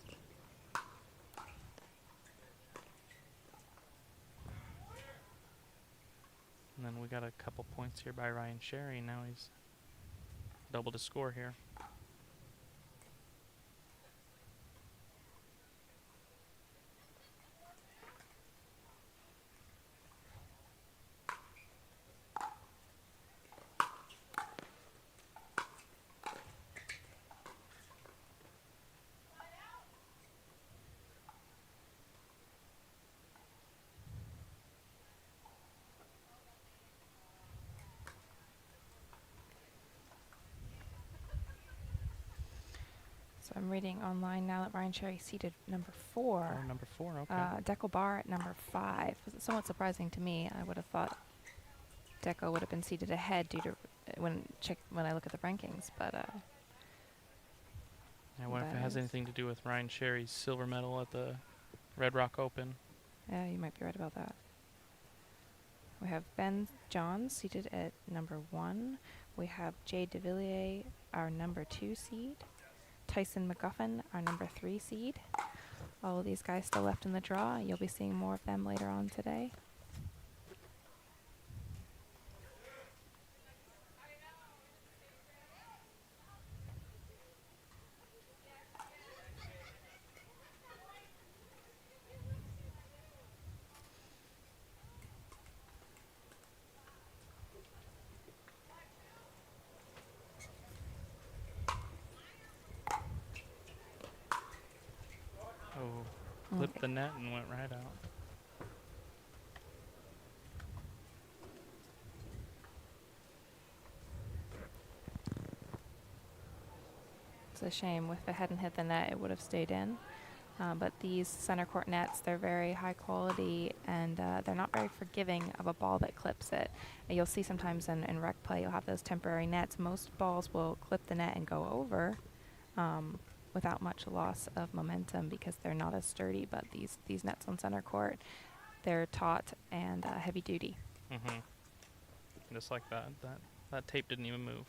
And then we got a couple points here by Ryan Sherry. Now he's doubled his score here. So I'm reading online now that Ryan Sherry seated number 4. Oh, number 4, okay. Deco Bar at number 5. Was somewhat surprising to me. I would have thought Deco would have been seated ahead due to when I look at the rankings, but I wonder if it has anything to do with Ryan Sherry's silver medal at the Red Rock Open. Yeah, you might be right about that. We have Ben Johns seated at number 1. We have Jay DeVilliers, our number 2 seed. Tyson McGuffin, our number 3 seed. All of these guys still left in the draw. You'll be seeing more of them later on today. Clipped the net and went right out. It's a shame. If it hadn't hit the net, it would have stayed in. But these center court nets, they're very high quality, and they're not very forgiving of a ball that clips it. And you'll see sometimes in rec play, you'll have those temporary nets. Most balls will clip the net and go over without much loss of momentum because they're not as sturdy. But these nets on center court, they're taut and heavy duty. Mm-hmm. Just like that. That tape didn't even move.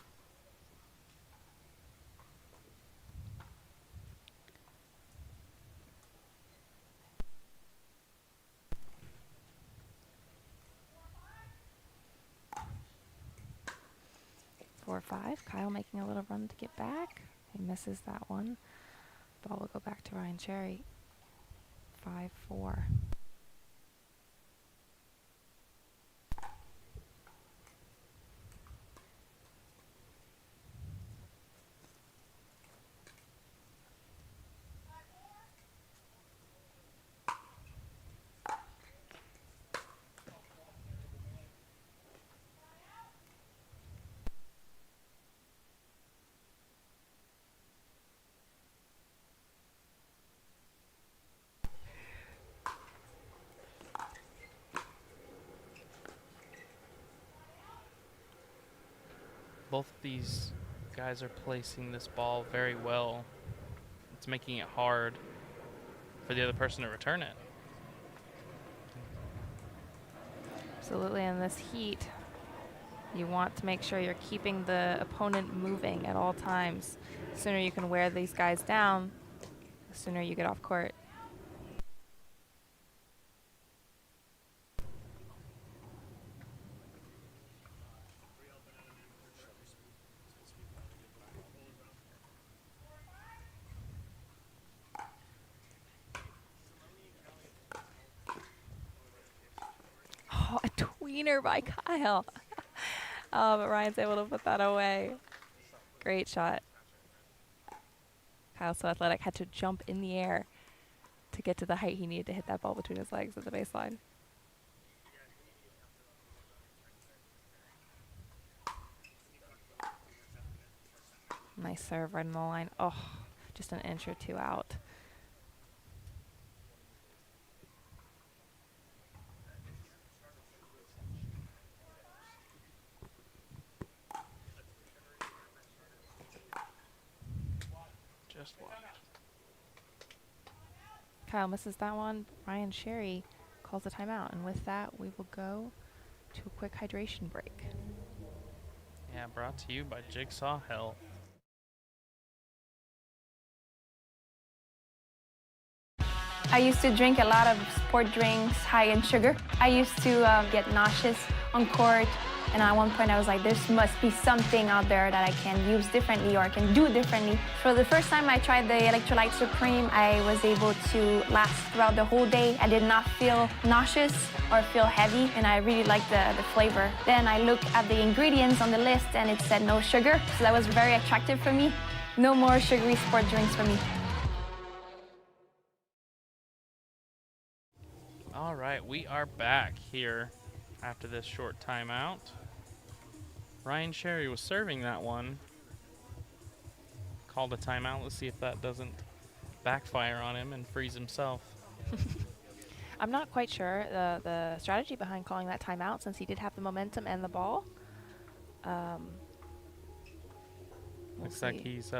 Four, 5. Kyle making a little run to get back. He misses that one. Ball will go back to Ryan Cherry. 5-4. Both of these guys are placing this ball very well. It's making it hard for the other person to return it. Absolutely, in this heat, you want to make sure you're keeping the opponent moving at all times. The sooner you can wear these guys down, the sooner you get off court. Oh, a tweener by Kyle. Oh, but Ryan's able to put that away. Great shot. Kyle's so athletic, had to jump in the air to get to the height he needed to hit that ball between his legs at the baseline. Nice serve right on the line. Oh, just an inch or two out. just watch. Kyle misses that one. Ryan Sherry calls the timeout. And with that, we will go to a quick hydration break. Yeah, brought to you by Jigsaw Health. I used to drink a lot of sport drinks high in sugar. I used to get nauseous on court, and at one point I was like, there must be something out there that I can use differently or I can do differently. For the first time I tried the Electrolyte Supreme, I was able to last throughout the whole day. I did not feel nauseous or feel heavy, and I really liked the flavor. Then I looked at the ingredients on the list and it said no sugar, so that was very attractive for me. No more sugary sport drinks for me. All right, we are back here after this short timeout. Ryan Sherry was serving that one. Called a timeout. Let's see if that doesn't backfire on him and freeze himself. I'm not quite sure the strategy behind calling that timeout, since he did have the momentum and the ball. Looks like he's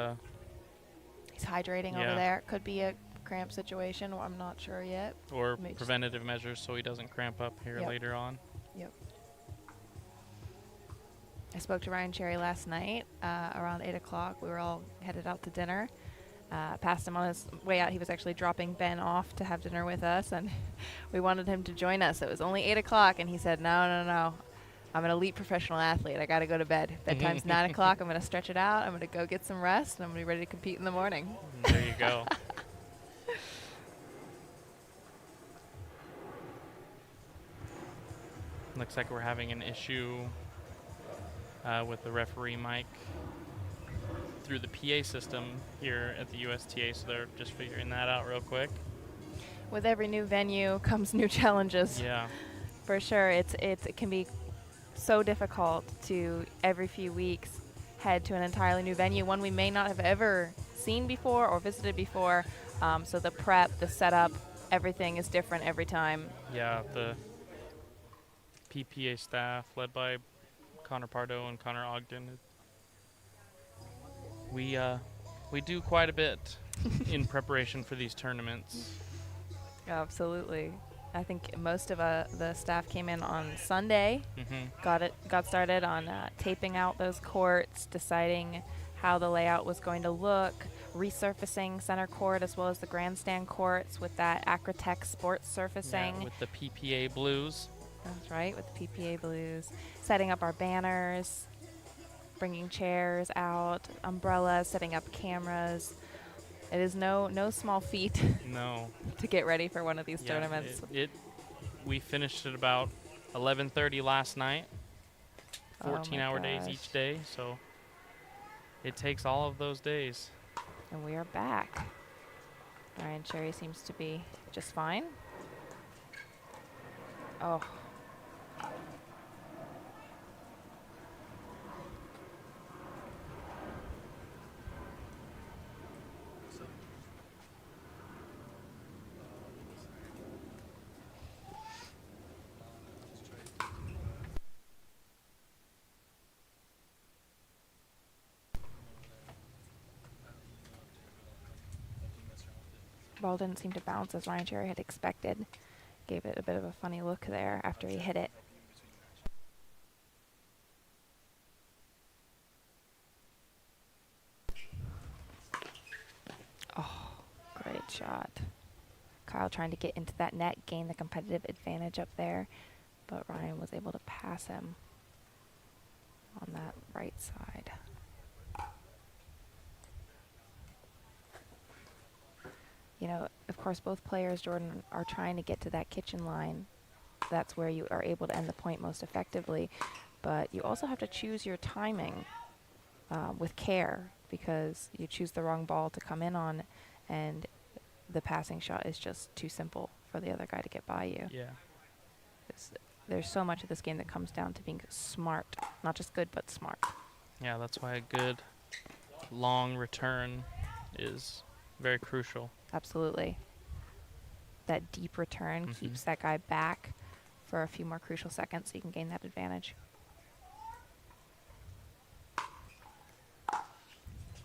hydrating over there. Could be a cramp situation. I'm not sure yet. Or preventative measures so he doesn't cramp up here later on. Yep. I spoke to Ryan Cherry last night around 8 o'clock. We were all headed out to dinner. Passed him on his way out. He was actually dropping Ben off to have dinner with us, and we wanted him to join us. It was only 8 o'clock, and he said, no. I'm an elite professional athlete. I got to go to bed. Bedtime's 9 o'clock. I'm going to stretch it out. I'm going to go get some rest, and I'm going to be ready to compete in the morning. There you go. Looks like we're having an issue with the referee mic through the PA system here at the USTA, so they're just figuring that out real quick. With every new venue comes new challenges. Yeah. For sure. It can be so difficult to every few weeks head to an entirely new venue, one we may not have ever seen before or visited before. So the prep, the setup, everything is different every time. Yeah, the PPA staff led by Connor Pardo and Connor Ogden. We do quite a bit in preparation for these tournaments. Absolutely. I think most of the staff came in on Sunday, got started on taping out those courts, deciding how the layout was going to look, resurfacing center court as well as the grandstand courts with that Acrotech sports surfacing. Yeah, with the PPA blues. That's right, with the PPA blues. Setting up our banners, bringing chairs out, umbrellas, setting up cameras. It is no small feat. No. To get ready for one of these tournaments. We finished at about 11:30 last night. 14-hour days each day, so it takes all of those days. And we are back. Ryan Cherry seems to be just fine. Oh. Ball didn't seem to bounce as Ryan Cherry had expected. Gave it a bit of a funny look there after he hit it. Oh, great shot. Kyle trying to get into that net, gain the competitive advantage up there, but Ryan was able to pass him on that right side. You know, of course, both players, Jordan, are trying to get to that kitchen line. That's where you are able to end the point most effectively. But you also have to choose your timing with care, because you choose the wrong ball to come in on, and the passing shot is just too simple for the other guy to get by you. Yeah. There's so much of this game that comes down to being smart. Not just good, but smart. Yeah, that's why a good long return is very crucial. Absolutely. That deep return keeps that guy back for a few more crucial seconds so you can gain that advantage.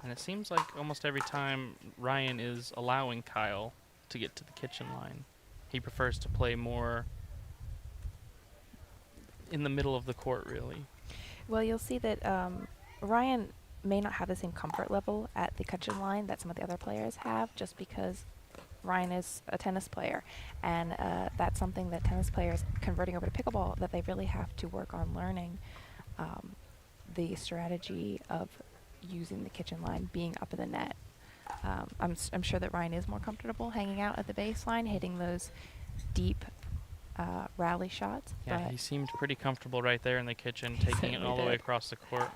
And it seems like almost every time Ryan is allowing Kyle to get to the kitchen line, he prefers to play more in the middle of the court, really. Well, you'll see that Ryan may not have the same comfort level at the kitchen line that some of the other players have, just because Ryan is a tennis player, and that's something that tennis players converting over to pickleball that they really have to work on learning the strategy of using the kitchen line, being up in the net. I'm sure that Ryan is more comfortable hanging out at the baseline, hitting those deep rally shots. Yeah, but he seemed pretty comfortable right there in the kitchen, taking it all the way across the court.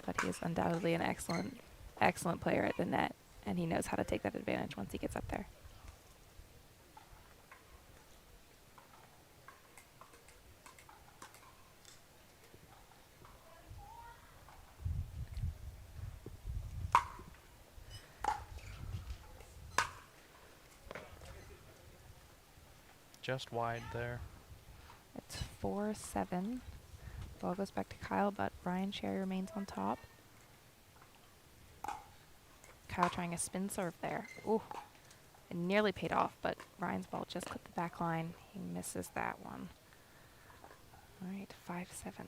But he is undoubtedly an excellent player at the net, and he knows how to take that advantage once he gets up there. Just wide there. It's 4-7. Ball goes back to Kyle, but Ryan Sherry remains on top. Kyle trying a spin serve there. Ooh, it nearly paid off, but Ryan's ball just clipped the back line. He misses that one. All right, 5-7.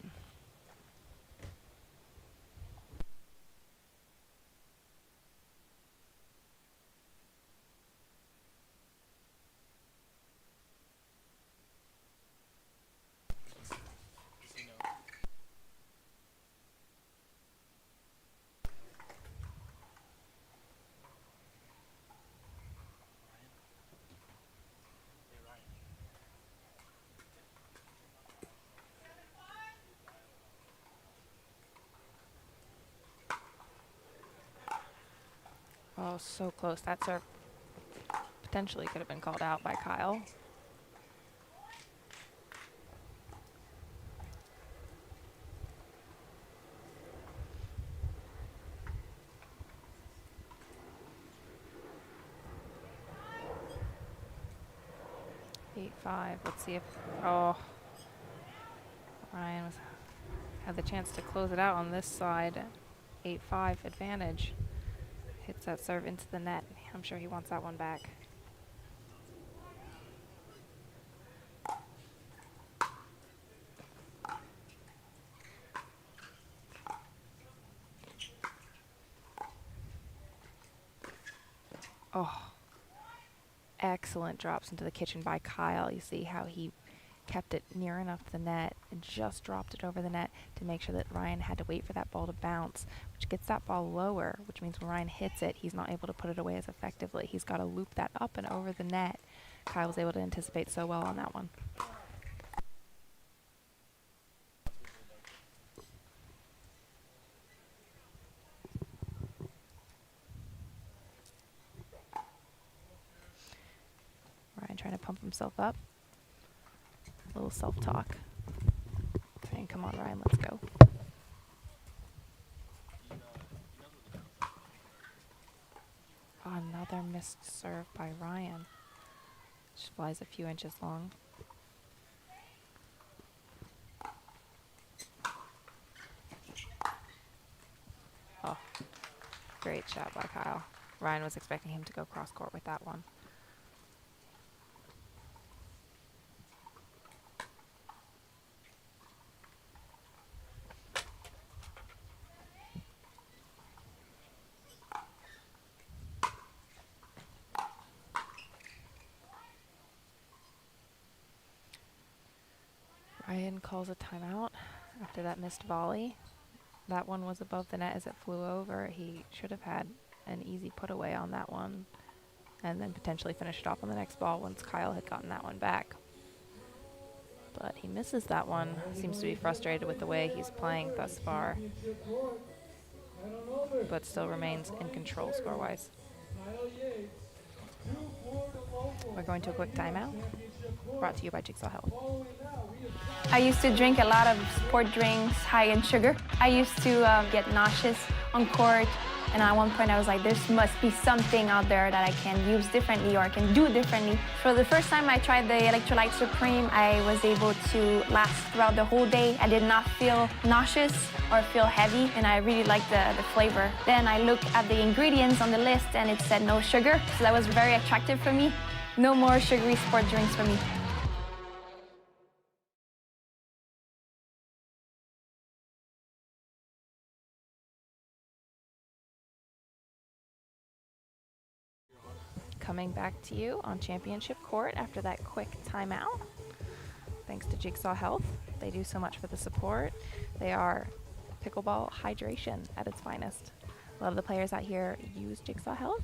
Oh, so close. That serve potentially could have been called out by Kyle. Eight, 5. Let's see if Ryan had the chance to close it out on this side. 8-5 advantage. Hits that serve into the net. I'm sure he wants that one back. Oh, excellent drops into the kitchen by Kyle. You see how he kept it near enough to the net and just dropped it over the net to make sure that Ryan had to wait for that ball to bounce, which gets that ball lower, which means when Ryan hits it, he's not able to put it away as effectively. He's got to loop that up and over the net. Kyle was able to anticipate so well on that one. Ryan trying to pump himself up. A little self-talk. Saying, come on, Ryan, let's go. Oh, another missed serve by Ryan. Just flies a few inches long. Oh, great shot by Kyle. Ryan was expecting him to go cross court with that one. Ryan calls a timeout after that missed volley. That one was above the net as it flew over. He should have had an easy put away on that one and then potentially finished it off on the next ball once Kyle had gotten that one back. But he misses that one. Seems to be frustrated with the way he's playing thus far, but still remains in control score-wise. We're going to a quick timeout, brought to you by Jigsaw Health. I used to drink a lot of sport drinks high in sugar. I used to get nauseous on court. And at one point I was like, there must be something out there that I can use differently or I can do differently. For the first time I tried the Electrolyte Supreme, I was able to last throughout the whole day. I did not feel nauseous or feel heavy, and I really liked the flavor. Then I looked at the ingredients on the list and it said no sugar, so that was very attractive for me. No more sugary sport drinks for me. Coming back to you on championship court after that quick timeout. Thanks to Jigsaw Health. They do so much for the support. They are pickleball hydration at its finest. A lot of the players out here use Jigsaw Health.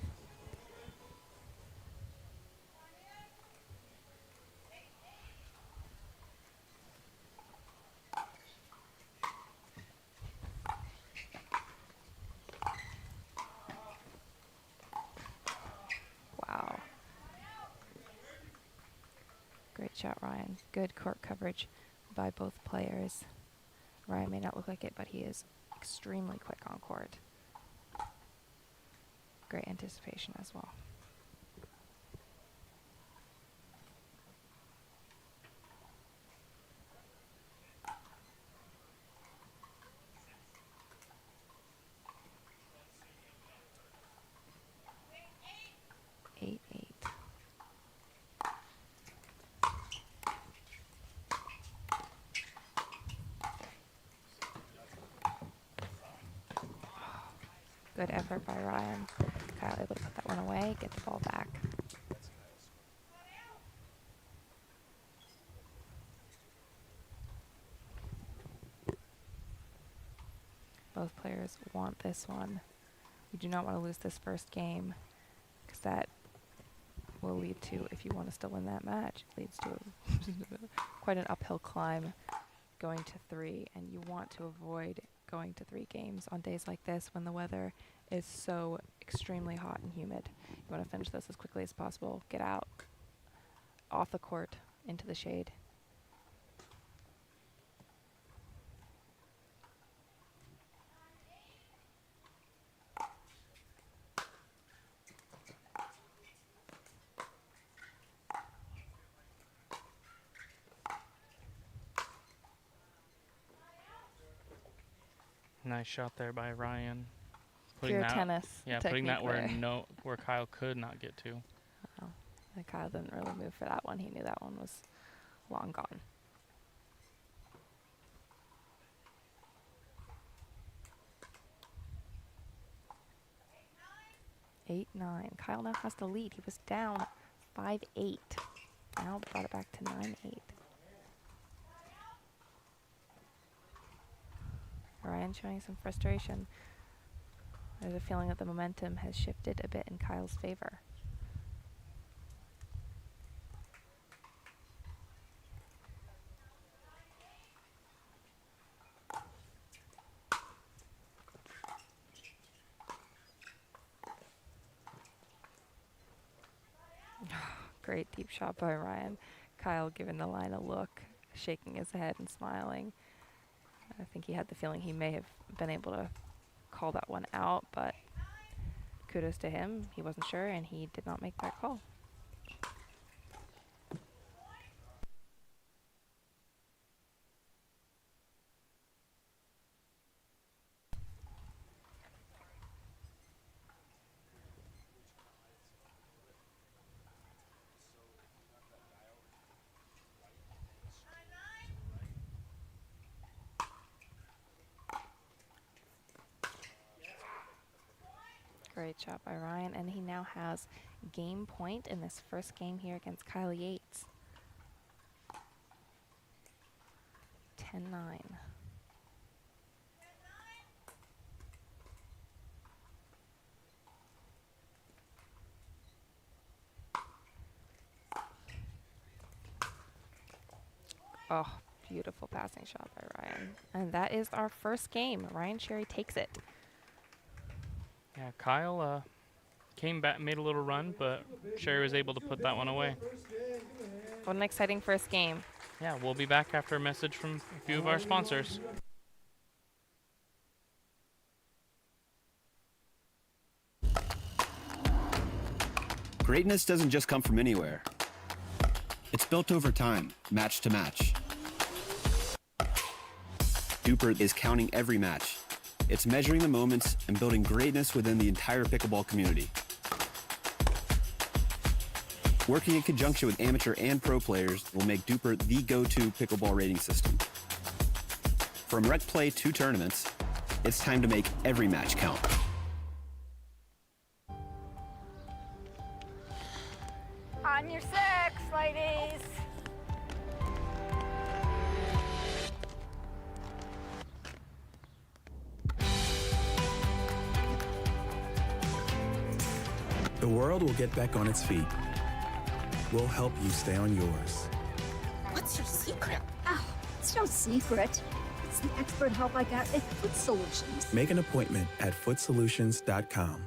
Wow. Great shot, Ryan. Good court coverage by both players. Ryan may not look like it, but he is extremely quick on court. Great anticipation as well. Good effort by Ryan. Kyle able to put that one away, get the ball back. Both players want this one. You do not want to lose this first game, because that will lead to, if you want to still win that match, it leads to quite an uphill climb going to 3, and you want to avoid going to 3 games on days like this when the weather is so extremely hot and humid. You want to finish this as quickly as possible, get out off the court into the shade. Nice shot there by Ryan. Pure tennis. Yeah, putting that where Kyle could not get to. Oh, and Kyle didn't really move for that one. He knew that one was long gone. Eight, 9. Kyle now has the lead. He was down 5-8. Now brought it back to 9-8. Ryan showing some frustration. There's a feeling that the momentum has shifted a bit in Kyle's favor. Great deep shot by Ryan. Kyle giving the line a look, shaking his head and smiling. I think he had the feeling he may have been able to call that one out, but kudos to him. He wasn't sure, and he did not make that call. Great shot by Ryan, and he now has game point in this first game here against Kyle Yates. 10-9. Oh, beautiful passing shot by Ryan. And that is our first game. Ryan Sherry takes it. Yeah, Kyle came back, made a little run, but Sherry was able to put that one away. What an exciting first game. Yeah, we'll be back after a message from a few of our sponsors. Greatness doesn't just come from anywhere. It's built over time, match to match. Duper is counting every match. It's measuring the moments and building greatness within the entire pickleball community. Working in conjunction with amateur and pro players will make Duper the go-to pickleball rating system. From rec play to tournaments, it's time to make every match count. On your six, ladies. The world will get back on its feet. We'll help you stay on yours. What's your secret? Oh, it's no secret. It's the expert help I got at Foot Solutions. Make an appointment at footsolutions.com.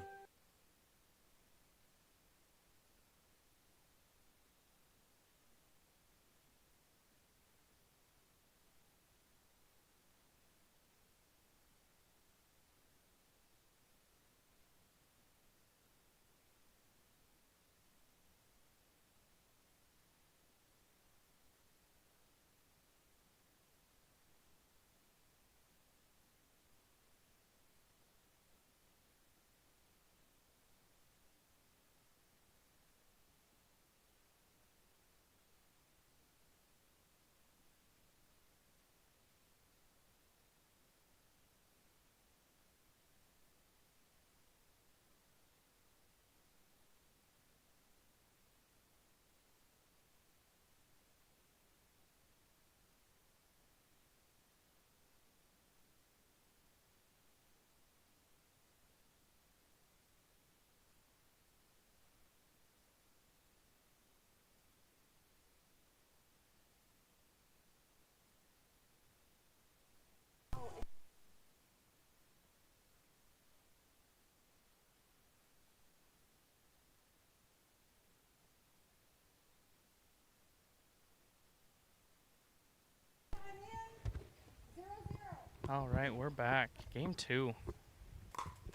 All right, we're back. Game 2.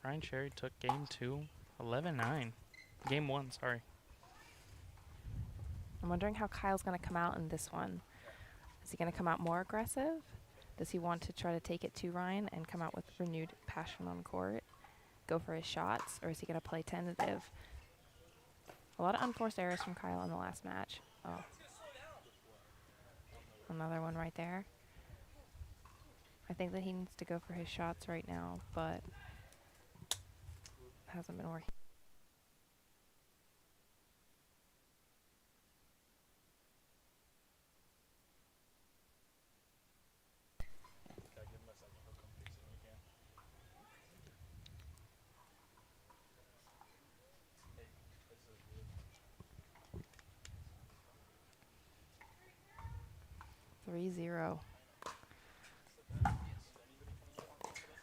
Ryan Sherry took game 2, 11-9. Game 1, sorry. I'm wondering how Kyle's going to come out in this one. Is he going to come out more aggressive? Does he want to try to take it to Ryan and come out with renewed passion on court? Go for his shots? Or is he going to play tentative? A lot of unforced errors from Kyle in the last match. Oh. Another one right there. I think that he needs to go for his shots right now, but hasn't been working. Three-zero.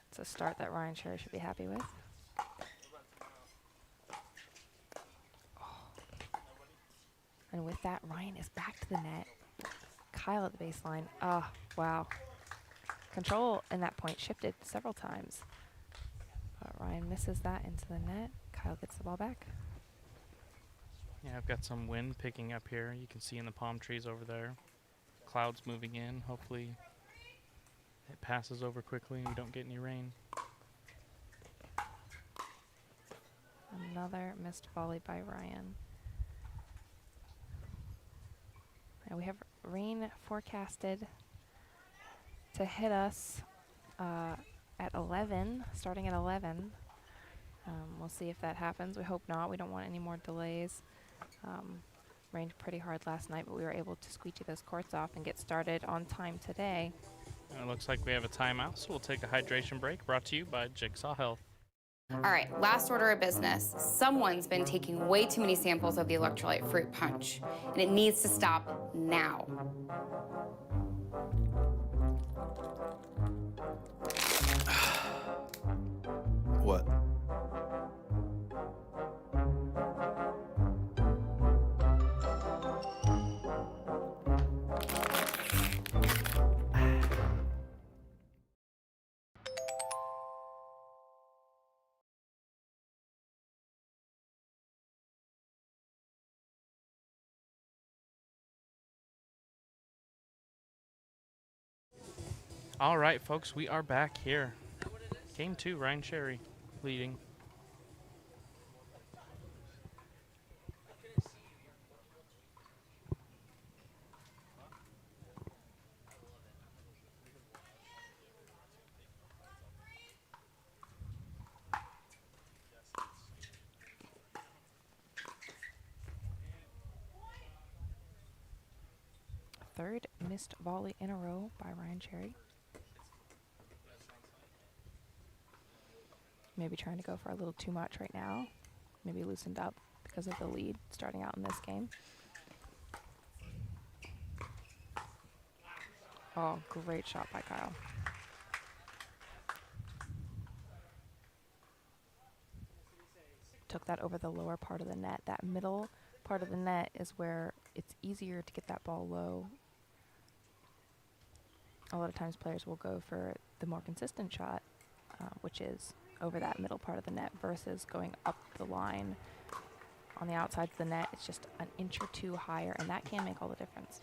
It's a start that Ryan Sherry should be happy with. And with that, Ryan is back to the net. Kyle at the baseline. Oh, wow. Control in that point shifted several times. But Ryan misses that into the net. Kyle gets the ball back. Yeah, I've got some wind picking up here. You can see in the palm trees over there. Clouds moving in. Hopefully it passes over quickly and we don't get any rain. Another missed volley by Ryan. And we have rain forecasted to hit us at 11, starting at 11. We'll see if that happens. We hope not. We don't want any more delays. Rained pretty hard last night, but we were able to squeegee those courts off and get started on time today. And it looks like we have a timeout, so we'll take a hydration break, brought to you by Jigsaw Health. All right, last order of business. Someone's been taking way too many samples of the electrolyte fruit punch, and it needs to stop now. What? All right, folks, we are back here. Game 2, Ryan Sherry leading. Third missed volley in a row by Ryan Cherry. Maybe trying to go for a little too much right now. Maybe loosened up because of the lead starting out in this game. Oh, great shot by Kyle. Took that over the lower part of the net. That middle part of the net is where it's easier to get that ball low. A lot of times players will go for the more consistent shot, which is over that middle part of the net versus going up the line on the outside of the net. It's just an inch or two higher, and that can make all the difference.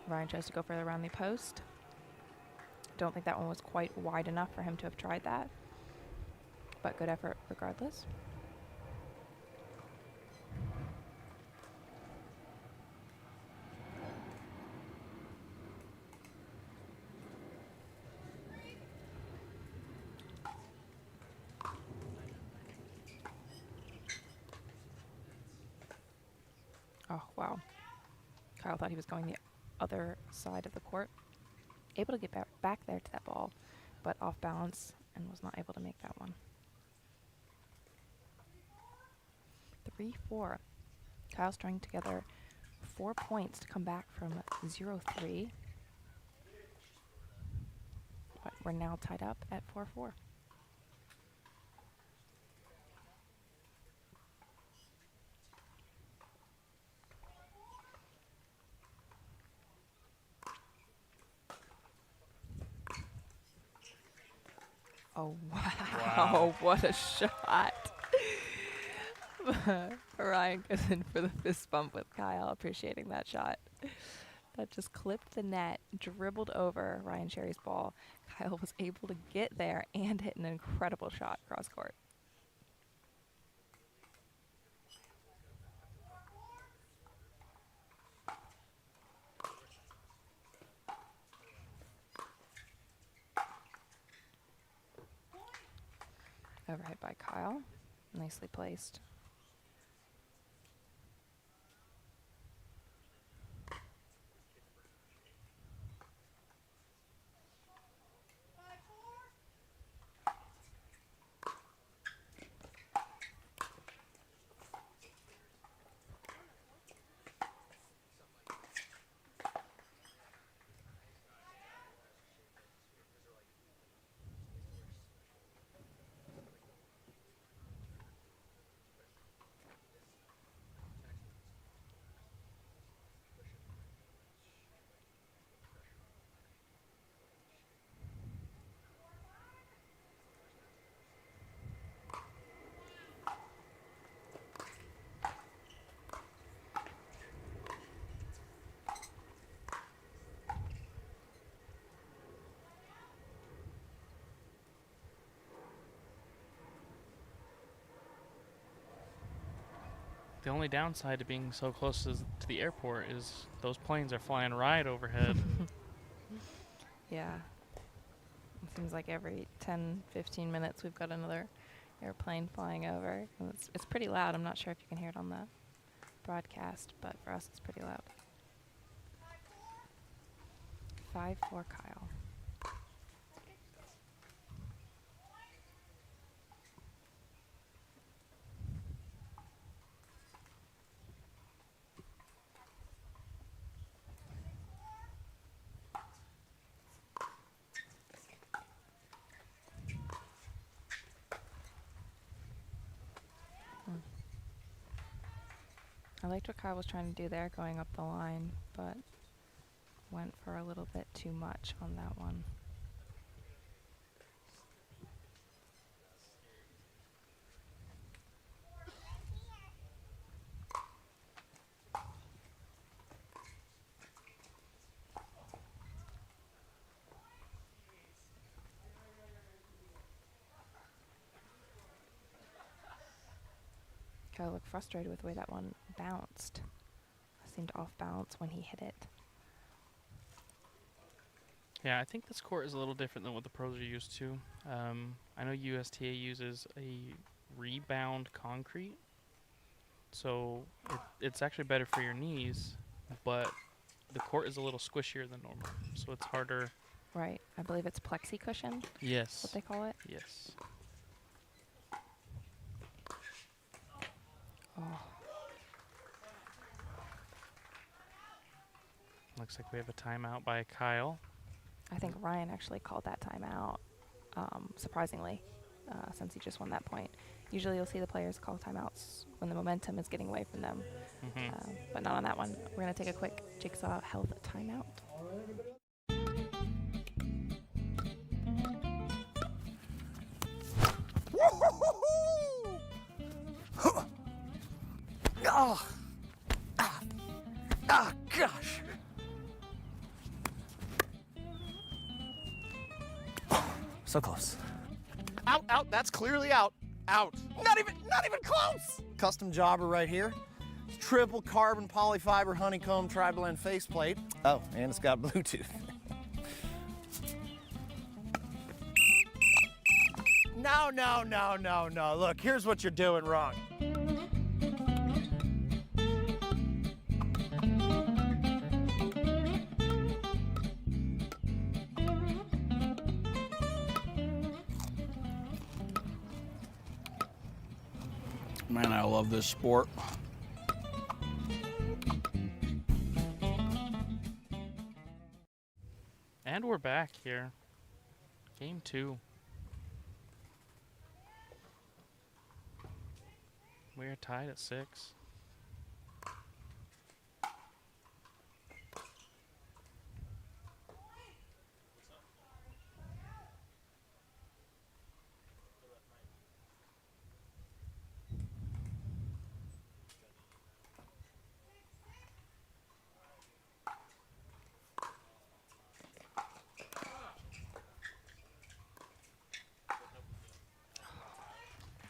Ryan tries to go further around the post. Don't think that one was quite wide enough for him to have tried that, but good effort regardless. Oh, wow. Kyle thought he was going the other side of the court. Able to get back there to that ball, but off balance and was not able to make that one. 3-4. Kyle strung together 4 points to come back from 0-3. But we're now tied up at 4-4. Oh, wow. What a shot. Ryan goes in for the fist bump with Kyle, appreciating that shot. That just clipped the net, dribbled over Ryan Sherry's ball. Kyle was able to get there and hit an incredible shot cross court. Overhead by Kyle. Nicely placed. The only downside to being so close to the airport is those planes are flying right overhead. Yeah. It seems like every 10, 15 minutes we've got another airplane flying over. And it's pretty loud. I'm not sure if you can hear it on the broadcast, but for us it's pretty loud. 5-4 Kyle. I liked what Kyle was trying to do there, going up the line, but went for a little bit too much on that one. Kyle looked frustrated with the way that one bounced. Seemed off balance when he hit it. Yeah, I think this court is a little different than what the pros are used to. I know USTA uses a rebound concrete, so it's actually better for your knees, but the court is a little squishier than normal, so it's harder. Right. I believe it's plexi cushion. Yes. What they call it. Yes. Oh. Looks like we have a timeout by Kyle. I think Ryan actually called that timeout, surprisingly, since he just won that point. Usually you'll see the players call timeouts when the momentum is getting away from them, but not on that one. We're going to take a quick Jigsaw health timeout. Oh, gosh. So close. Out, out. That's clearly out. Out. Not even close. Custom jobber right here. Triple carbon polyfiber honeycomb tri-blend faceplate. Oh, and it's got Bluetooth. No. Look, here's what you're doing wrong. Man, I love this sport. And we're back here. Game 2. We are tied at 6.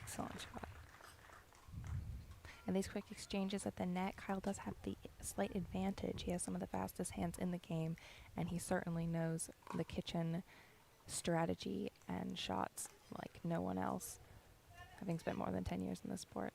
Excellent shot. And these quick exchanges at the net, Kyle does have the slight advantage. He has some of the fastest hands in the game, and he certainly knows the kitchen strategy and shots like no one else, having spent more than 10 years in this sport.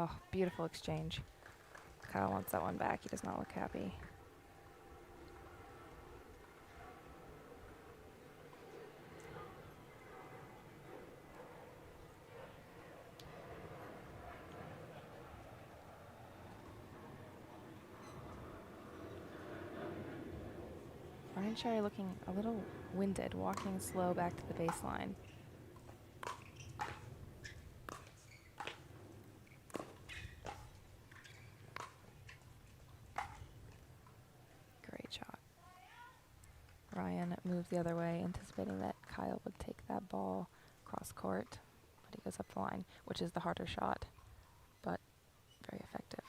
Oh, beautiful exchange. Kyle wants that one back. He does not look happy. Ryan Sherry looking a little winded, walking slow back to the baseline. Great shot. Ryan moves the other way, anticipating that Kyle would take that ball cross court, but he goes up the line, which is the harder shot, but very effective.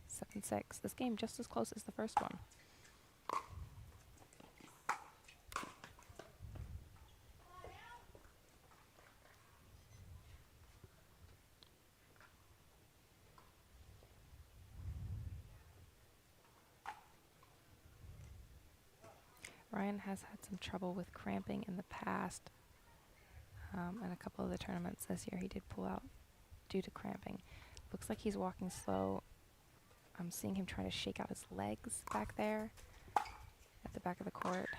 Seven, 6. This game just as close as the first one. Ryan has had some trouble with cramping in the past. In a couple of the tournaments this year, he did pull out due to cramping. Looks like he's walking slow. I'm seeing him try to shake out his legs back there at the back of the court,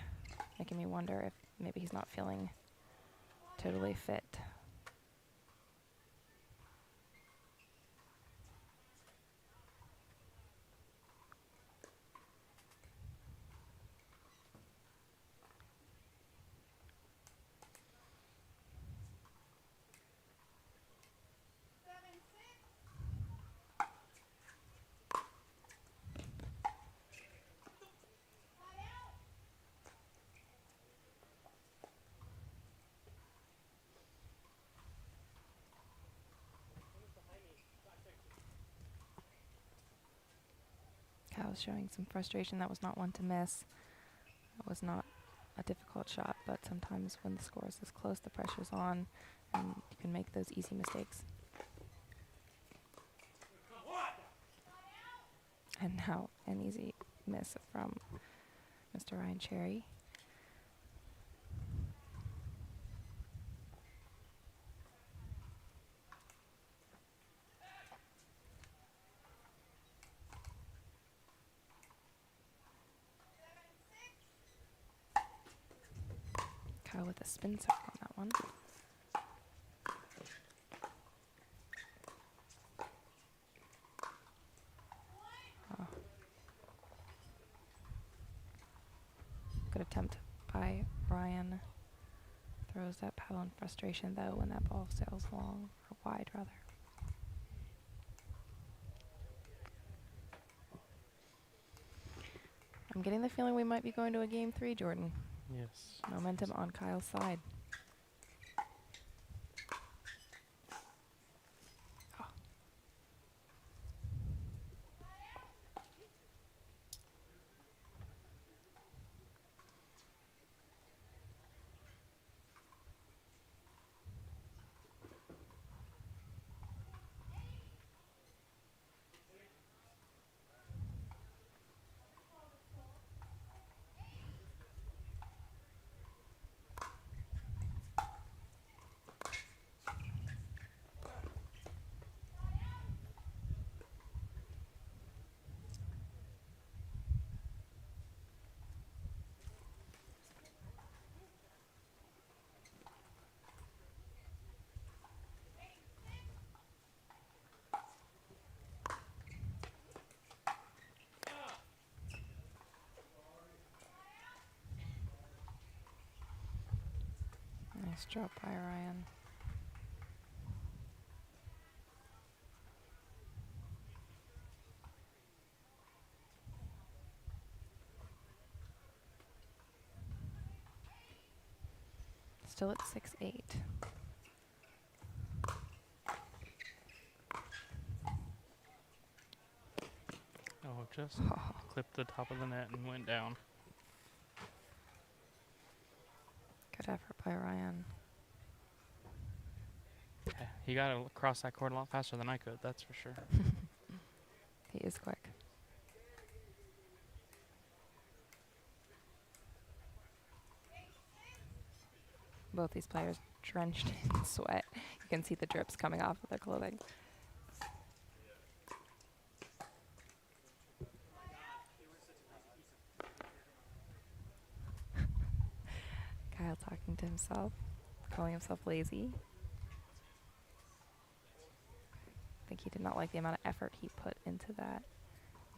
making me wonder if maybe he's not feeling totally fit. is showing some frustration. That was not one to miss. That was not a difficult shot, but sometimes when the score is this close, the pressure's on, and you can make those easy mistakes. And now an easy miss from Mr. Ryan Cherry. Kyle with a spin serve on that one. Oh. Good attempt by Ryan. Throws that paddle in frustration though when that ball sails long, or wide rather. I'm getting the feeling we might be going to a game 3, Jordan. Yes. Momentum on Kyle's side. Nice drop by Ryan. Still at 6-8. Oh, just clipped the top of the net and went down. Good effort by Ryan. Yeah, he got across that court a lot faster than I could, that's for sure. He is quick. Both these players drenched in sweat. You can see the drips coming off of their clothing. Kyle talking to himself, calling himself lazy. I think he did not like the amount of effort he put into that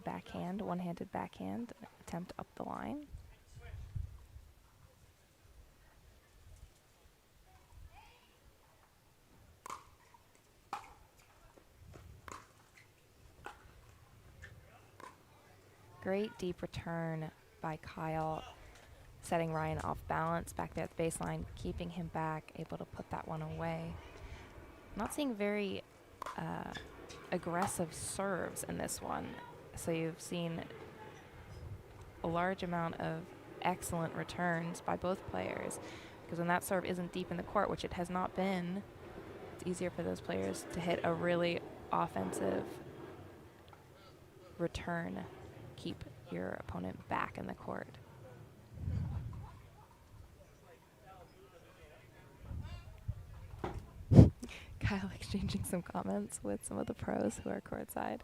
backhand, one-handed backhand attempt up the line. Great deep return by Kyle, setting Ryan off balance back there at the baseline, keeping him back, able to put that one away. Not seeing very aggressive serves in this one. So you've seen a large amount of excellent returns by both players, because when that serve isn't deep in the court, which it has not been, it's easier for those players to hit a really offensive return, keep your opponent back in the court. Kyle exchanging some comments with some of the pros who are courtside.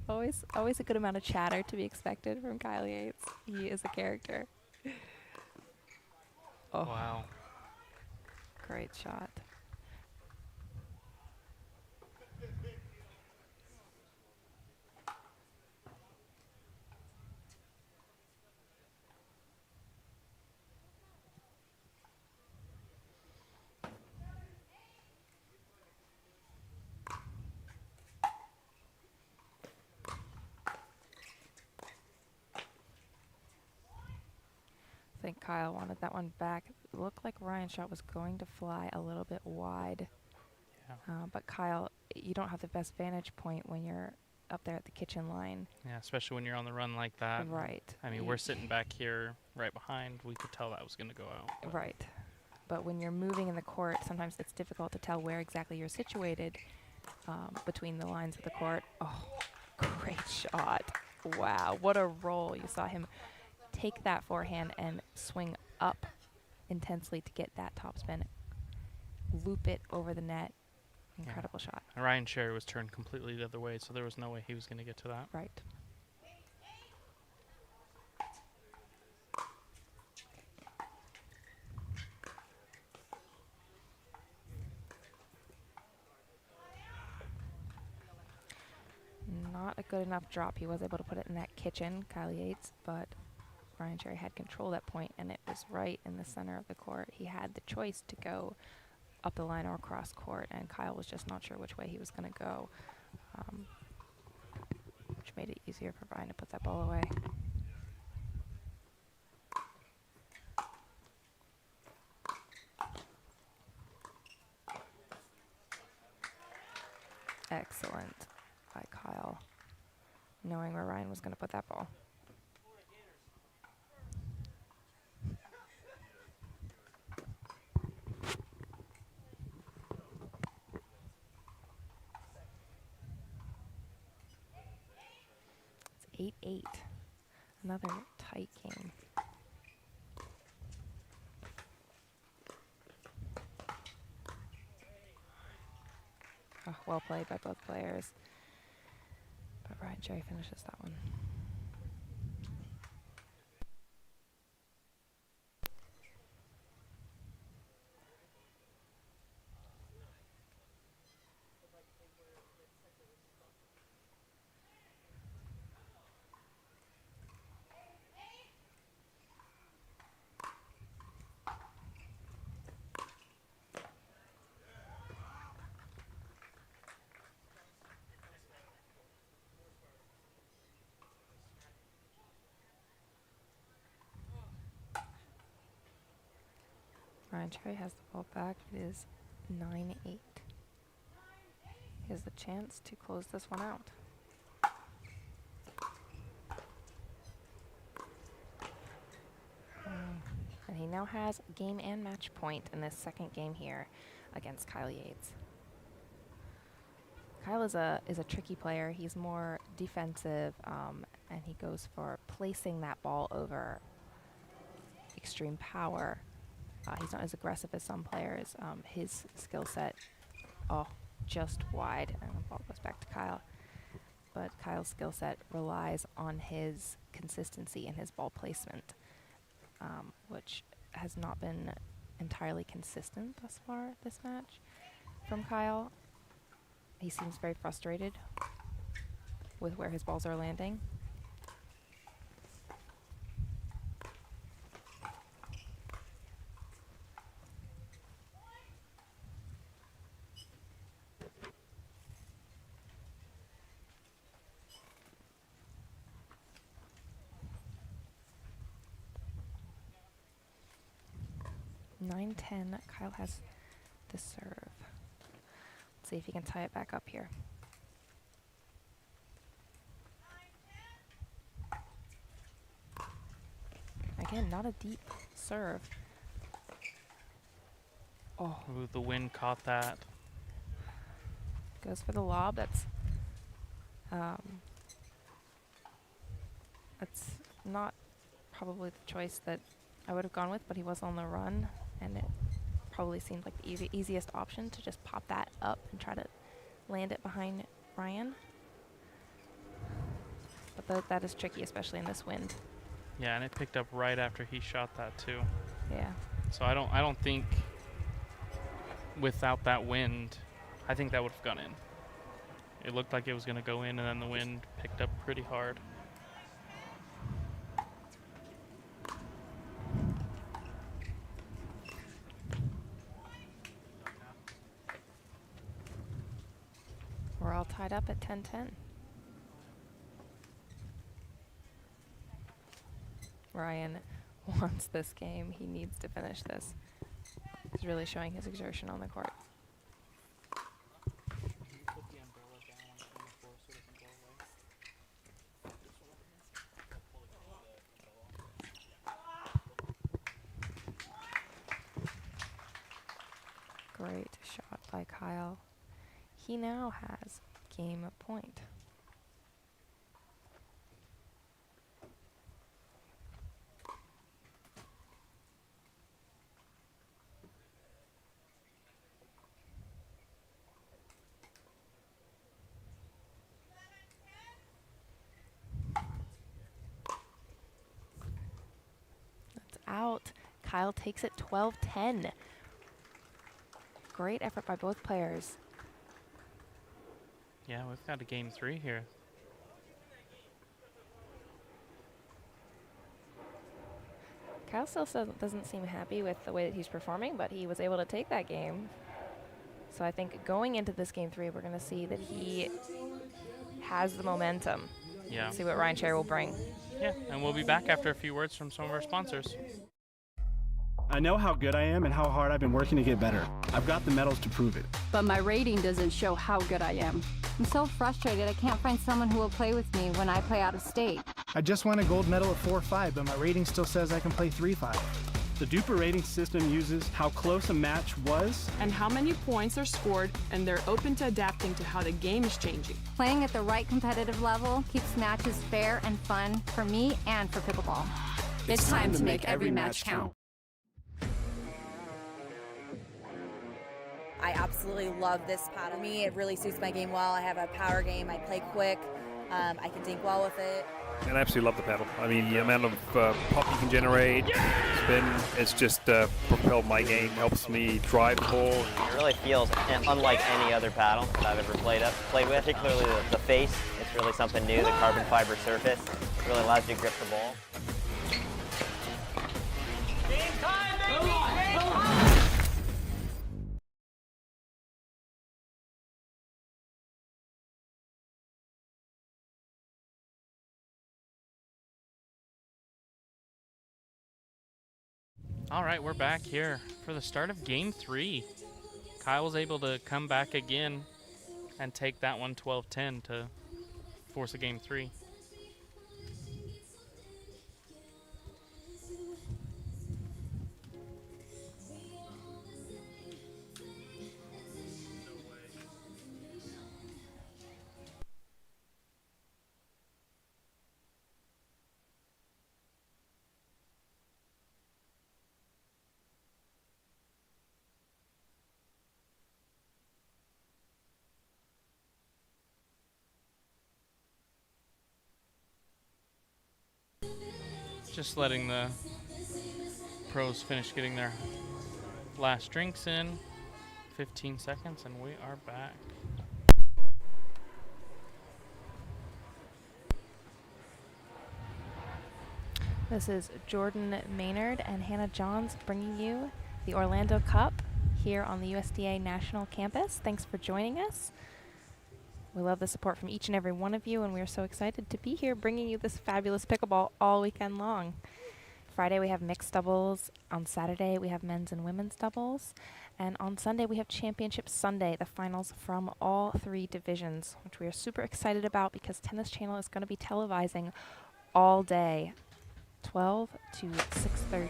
Always a good amount of chatter to be expected from Kyle Yates. He is a character. Oh. Wow. Great shot. I think Kyle wanted that one back. It looked like Ryan's shot was going to fly a little bit wide. Yeah. But Kyle, you don't have the best vantage point when you're up there at the kitchen line. Yeah, especially when you're on the run like that. Right. I mean, we're sitting back here right behind. We could tell that was going to go out. Right. But when you're moving in the court, sometimes it's difficult to tell where exactly you're situated between the lines of the court. Oh, great shot. Wow, what a roll. You saw him take that forehand and swing up intensely to get that topspin, loop it over the net. Incredible shot. And Ryan Sherry was turned completely the other way, so there was no way he was going to get to that. Right. Not a good enough drop. He was able to put it in that kitchen, Kyle Yates, but Ryan Sherry had control that point, and it was right in the center of the court. He had the choice to go up the line or across court, and Kyle was just not sure which way he was going to go, which made it easier for Ryan to put that ball away. Excellent by Kyle, knowing where Ryan was going to put that ball. It's 8-8. Another tight game. Oh, well played by both players. But Ryan Sherry finishes that one. Ryan Sherry has the ball back. It is 9-8. He has the chance to close this one out. And he now has game and match point in this second game here against Kyle Yates. Kyle is a tricky player. He's more defensive, and he goes for placing that ball over extreme power. He's not as aggressive as some players. His skill set, just wide, and the ball goes back to Kyle. But Kyle's skill set relies on his consistency and his ball placement, which has not been entirely consistent thus far this match from Kyle. He seems very frustrated with where his balls are landing. Nine, 10. Kyle has the serve. Let's see if he can tie it back up here. Again, not a deep serve. Oh, ooh, the wind caught that. Goes for the lob. That's not probably the choice that I would have gone with, but he was on the run, and it probably seemed like the easiest option to just pop that up and try to land it behind Ryan. But that is tricky, especially in this wind. Yeah, and it picked up right after he shot that too. Yeah. So I don't think without that wind, I think that would have gone in. It looked like it was going to go in, and then the wind picked up pretty hard. We're all tied up at 10-10. Ryan wants this game. He needs to finish this. He's really showing his exertion on the court. by Kyle. He now has game point. Out. Kyle takes it 12-10. Great effort by both players. Yeah, we've got a game 3 here. Kyle still doesn't seem happy with the way that he's performing, but he was able to take that game. So I think going into this game 3, we're going to see that he has the momentum. Yeah. See what Ryan Cherry will bring. Yeah, and we'll be back after a few words from some of our sponsors. I know how good I am and how hard I've been working to get better. I've got the medals to prove it. But my rating doesn't show how good I am. I'm so frustrated I can't find someone who will play with me when I play out of state. I just won a gold medal at 4-5, but my rating still says I can play 3-5. The Duper rating system uses how close a match was and how many points are scored, and they're open to adapting to how the game is changing. Playing at the right competitive level keeps matches fair and fun for me and for pickleball. It's time to make every match count. I absolutely love this paddle. For me, it really suits my game well. I have a power game. I play quick. I can dink well with it. And I absolutely love the paddle. I mean, the amount of pop you can generate, spin, it's just propelled my game, helps me drive the ball. It really feels unlike any other paddle that I've ever played with, particularly the face. It's really something new, the carbon fiber surface. It really allows you to grip the ball. Game time, baby! Game time! All right, we're back here for the start of game 3. Kyle was able to come back again and take that one 12-10 to force a game 3. Just letting the pros finish getting their last drinks in. 15 seconds and we are back. This is Jordan Maynard and Hannah Johns bringing you the Orlando Cup here on the USDA National Campus. Thanks for joining us. We love the support from each and every one of you, and we are so excited to be here bringing you this fabulous pickleball all weekend long. Friday we have mixed doubles. On Saturday we have men's and women's doubles. And on Sunday we have Championship Sunday, the finals from all 3 divisions, which we are super excited about because Tennis Channel is going to be televising all day, 12 to 6:30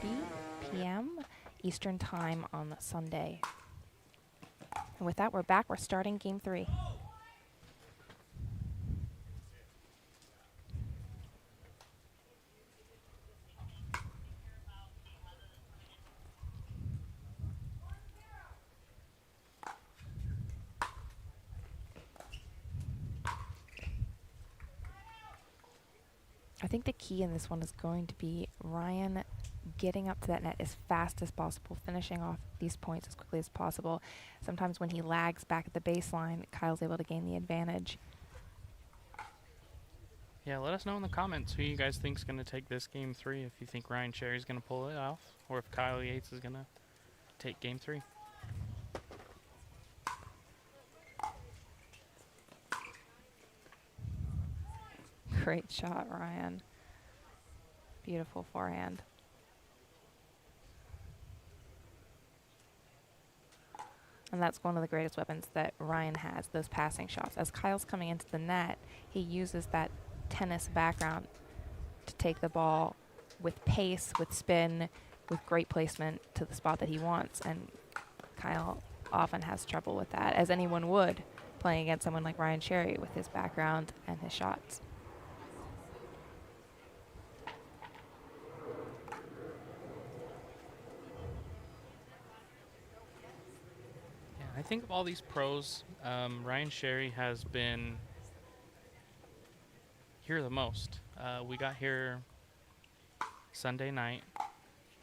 p.m. Eastern Time on Sunday. And with that, we're back. We're starting game 3. I think the key in this one is going to be Ryan getting up to that net as fast as possible, finishing off these points as quickly as possible. Sometimes when he lags back at the baseline, Kyle's able to gain the advantage. Yeah, let us know in the comments who you guys think is going to take this game 3, if you think Ryan Cherry's going to pull it off, or if Kyle Yates is going to take game 3. Great shot, Ryan. Beautiful forehand. And that's one of the greatest weapons that Ryan has, those passing shots. As Kyle's coming into the net, he uses that tennis background to take the ball with pace, with spin, with great placement to the spot that he wants. And Kyle often has trouble with that, as anyone would, playing against someone like Ryan Sherry with his background and his shots. Yeah, I think of all these pros, Ryan Sherry has been here the most. We got here Sunday night.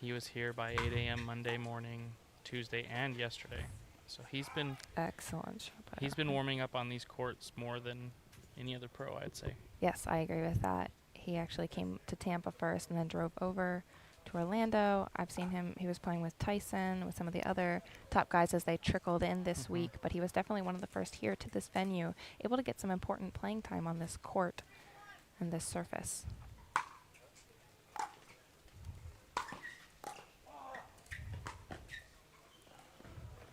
He was here by 8 a.m. Monday morning, Tuesday, and yesterday. So he's been excellent. He's been warming up on these courts more than any other pro, I'd say. Yes, I agree with that. He actually came to Tampa first and then drove over to Orlando. I've seen him. He was playing with Tyson, with some of the other top guys as they trickled in this week, but he was definitely one of the first here to this venue, able to get some important playing time on this court and this surface.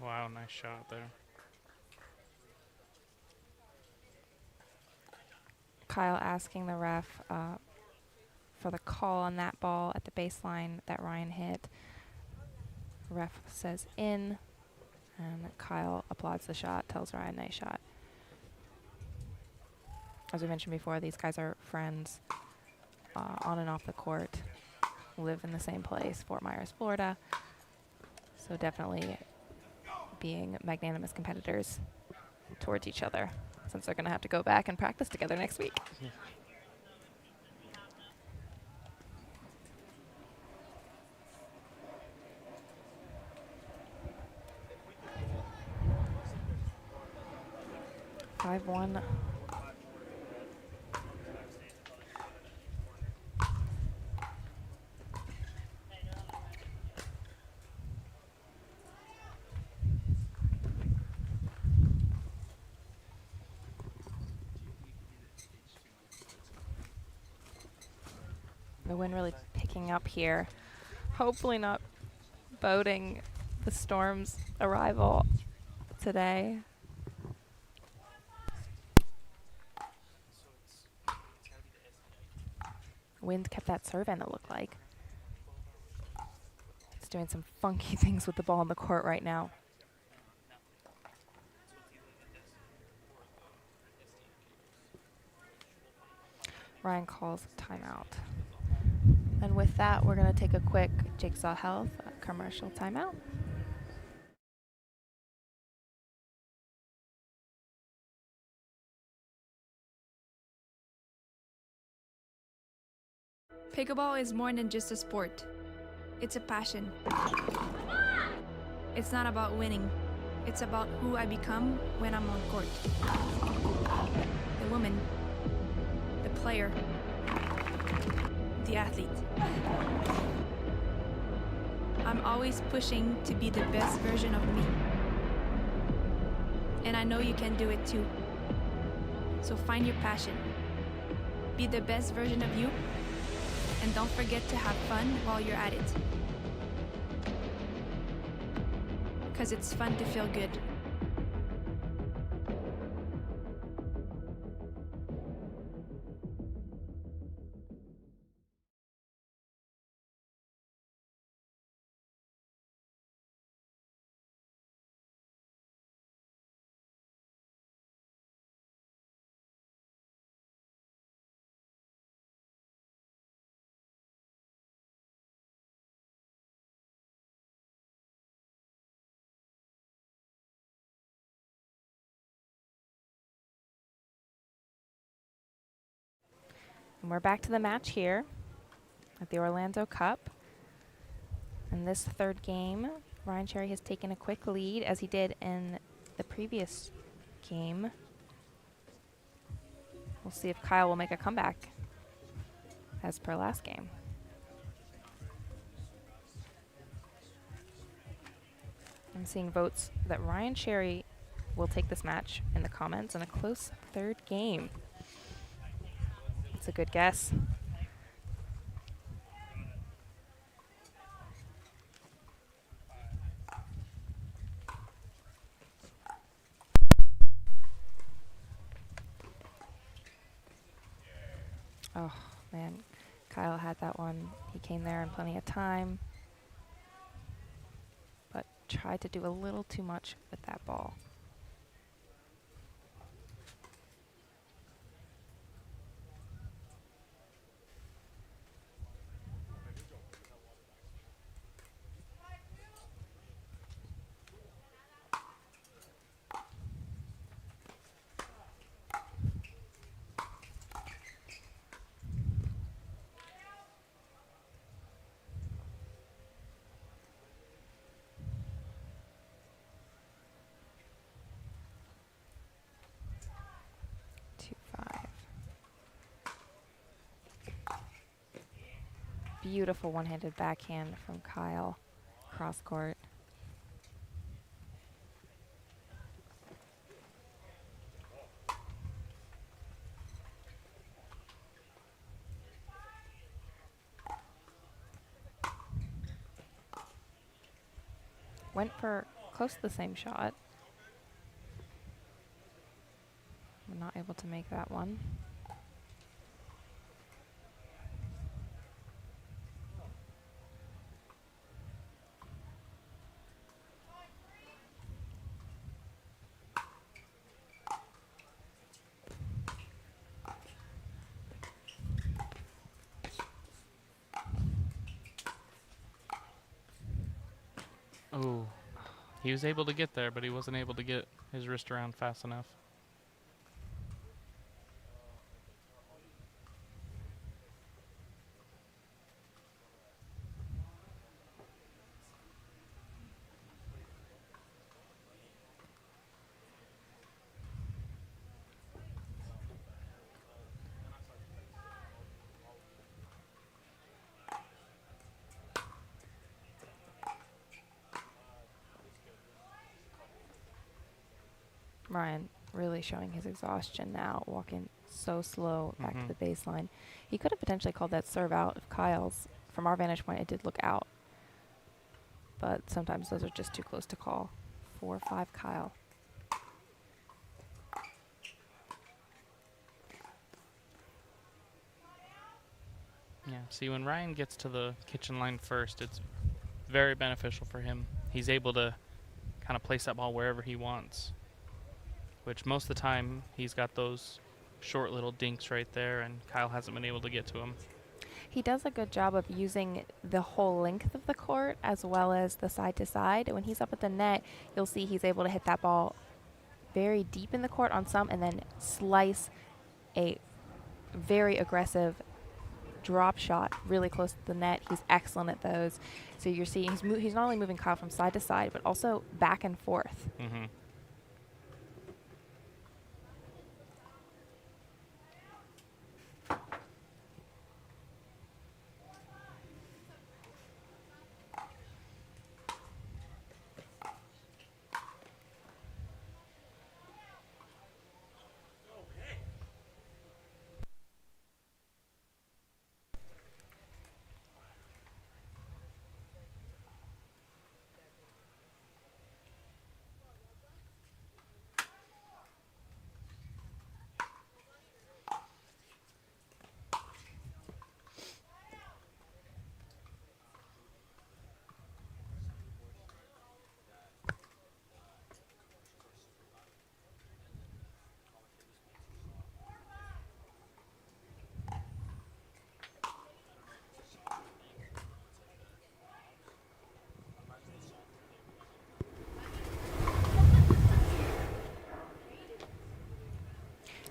Wow, nice shot there. Kyle asking the ref for the call on that ball at the baseline that Ryan hit. Ref says in, and Kyle applauds the shot, tells Ryan, nice shot. As we mentioned before, these guys are friends on and off the court, live in the same place, Fort Myers, Florida. So definitely being magnanimous competitors towards each other, since they're going to have to go back and practice together next week. Yeah. Five-one. The wind really picking up here. Hopefully not boding the storm's arrival today. Wind kept that serve in, it looked like. It's doing some funky things with the ball in the court right now. Ryan calls timeout. And with that, we're going to take a quick Jigsaw Health commercial timeout. Pickleball is more than just a sport. It's a passion. It's not about winning. It's about who I become when I'm on court. The woman, the player, the athlete. I'm always pushing to be the best version of me. And I know you can do it too. So find your passion. Be the best version of you. And don't forget to have fun while you're at it. Because it's fun to feel good. And we're back to the match here at the Orlando Cup. In this third game, Ryan Sherry has taken a quick lead, as he did in the previous game. We'll see if Kyle will make a comeback, as per last game. I'm seeing votes that Ryan Sherry will take this match in the comments in a close third game. That's a good guess. Oh, man. Kyle had that one. He came there in plenty of time, but tried to do a little too much with that ball. Beautiful one-handed backhand from Kyle, cross court. Went for close to the same shot. We're not able to make that one. Oh, he was able to get there, but he wasn't able to get his wrist around fast enough. Ryan really showing his exhaustion now, walking so slow back to the baseline. He could have potentially called that serve out of Kyle's. From our vantage point, it did look out. But sometimes those are just too close to call. 4-5 Kyle. Yeah, see, when Ryan gets to the kitchen line first, it's very beneficial for him. He's able to kind of place that ball wherever he wants, which most of the time he's got those short little dinks right there, and Kyle hasn't been able to get to him. He does a good job of using the whole length of the court as well as the side to side. When he's up at the net, you'll see he's able to hit that ball very deep in the court on some and then slice a very aggressive drop shot really close to the net. He's excellent at those. So you're seeing he's not only moving Kyle from side to side, but also back and forth. Mm-hmm.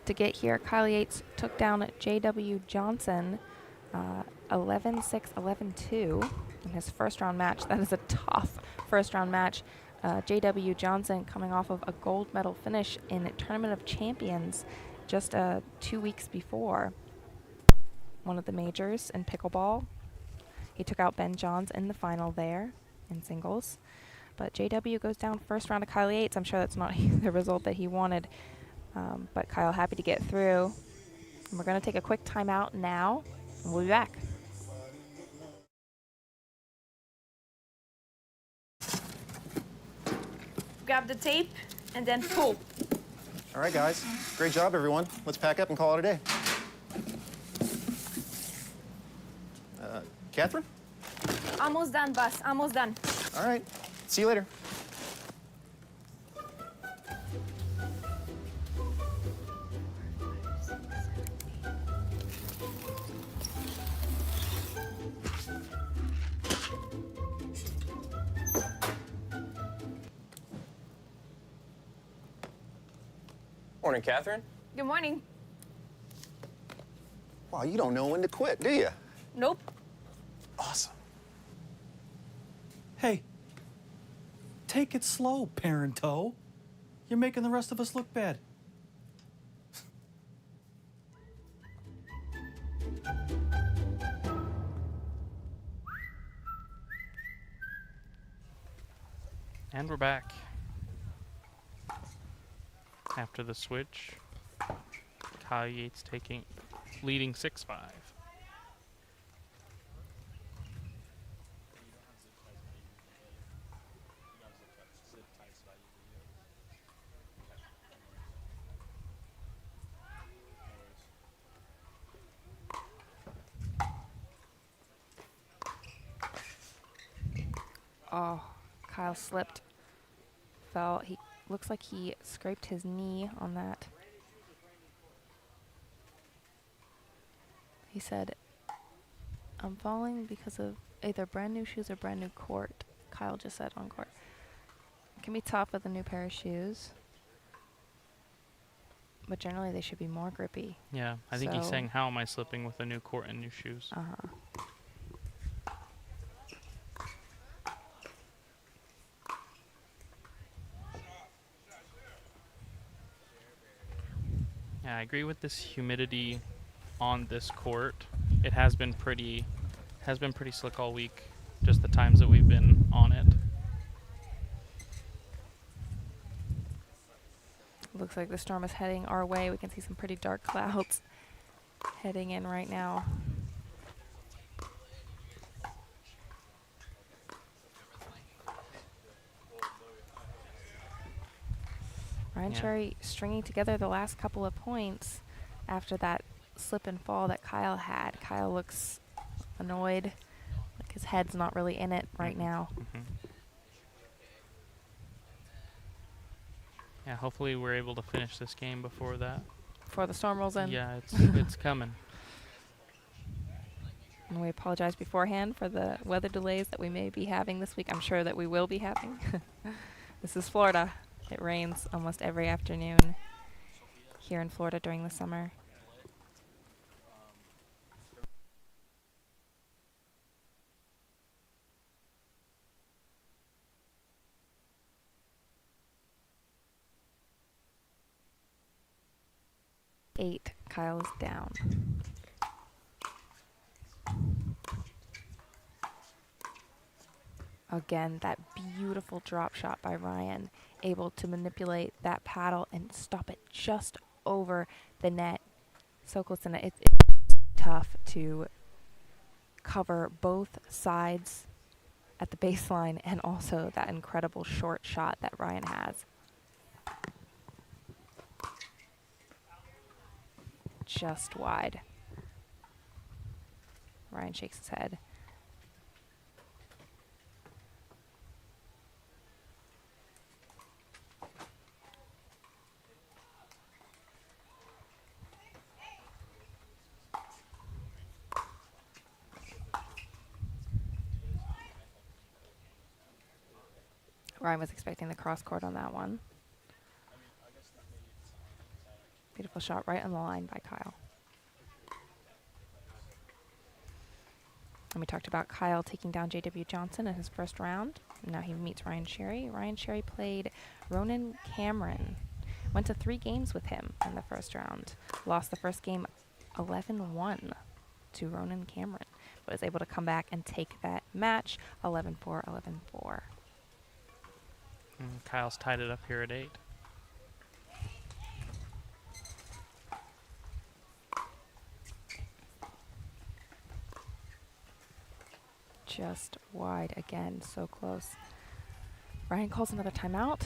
To get here, Kyle Yates took down J.W. Johnson 11-6, 11-2 in his first round match. That is a tough first round match. J.W. Johnson coming off of a gold medal finish in Tournament of Champions just 2 weeks before one of the majors in pickleball. He took out Ben Johns in the final there in singles. But J.W. goes down first round to Kyle Yates. I'm sure that's not the result that he wanted. But Kyle happy to get through. And we're going to take a quick timeout now, and we'll be back. Grab the tape and then pull. All right, guys. Great job, everyone. Let's pack up and call it a day. Catherine? Almost done, boss. Almost done. All right. See you later. Morning, Catherine. Good morning. Wow, you don't know when to quit, do you? Nope. Awesome. Hey, take it slow, parento. You're making the rest of us look bad. And we're back. After the switch, Kyle Yates leading 6-5. Oh, Kyle slipped. Fell. He looks like he scraped his knee on that. He said, I'm falling because of either brand new shoes or brand new court. Kyle just said on court. It can be tough with a new pair of shoes, but generally they should be more grippy. Yeah, I think he's saying, how am I slipping with a new court and new shoes? Uh-huh. Yeah, I agree with this humidity on this court. It has been pretty slick all week, just the times that we've been on it. Looks like the storm is heading our way. We can see some pretty dark clouds heading in right now. Ryan Cherry stringing together the last couple of points after that slip and fall that Kyle had. Kyle looks annoyed, like his head's not really in it right now. Yeah, hopefully we're able to finish this game before that. Before the storm rolls in. Yeah, it's coming. And we apologize beforehand for the weather delays that we may be having this week. I'm sure that we will be having. This is Florida. It rains almost every afternoon here in Florida during the summer. Eight, Kyle is down. Again, that beautiful drop shot by Ryan, able to manipulate that paddle and stop it just over the net. So close to the net. It's tough to cover both sides at the baseline and also that incredible short shot that Ryan has. Just wide. Ryan shakes his head. Ryan was expecting the cross court on that one. Beautiful shot right on the line by Kyle. And we talked about Kyle taking down J.W. Johnson in his first round. Now he meets Ryan Cherry. Ryan Cherry played Ronan Cameron. Went to 3 games with him in the first round. Lost the first game 11-1 to Ronan Cameron, but was able to come back and take that match 11-4, 11-4. Kyle's tied it up here at 8. Just wide again, so close. Ryan calls another timeout,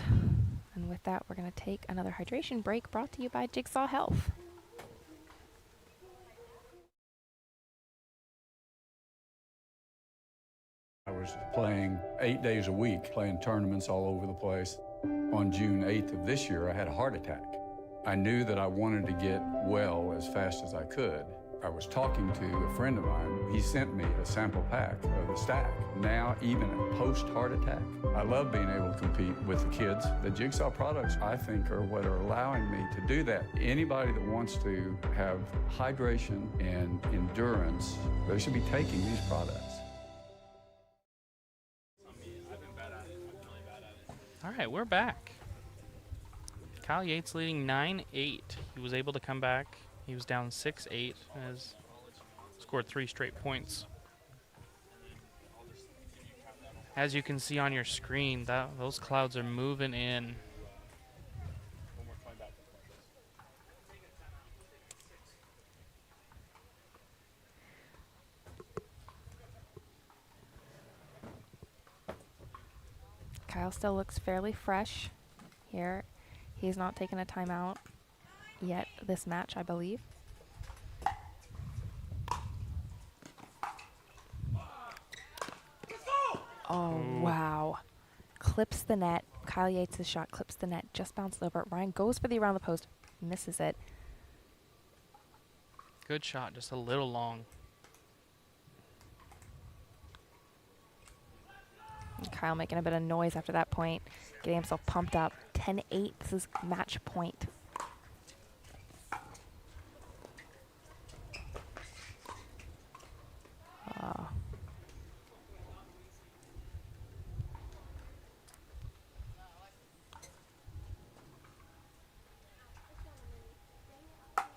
and with that, we're going to take another hydration break brought to you by Jigsaw Health. was playing 8 days a week, playing tournaments all over the place. On June 8th of this year, I had a heart attack. I knew that I wanted to get well as fast as I could. I was talking to a friend of mine. He sent me a sample pack of the stack. Now, even post-heart attack, I love being able to compete with the kids. The Jigsaw products, I think, are what are allowing me to do that. Anybody that wants to have hydration and endurance, they should be taking these products. All right, we're back. Kyle Yates leading 9-8. He was able to come back. He was down 6-8 as scored 3 straight points. As you can see on your screen, those clouds are moving in. Kyle still looks fairly fresh here. He's not taken a timeout yet this match, I believe. Oh, wow. Clips the net. Kyle Yates' shot clips the net, just bounced over. Ryan goes for the around the post, misses it. Good shot, just a little long. And Kyle making a bit of noise after that point, getting himself pumped up. 10-8, this is match point.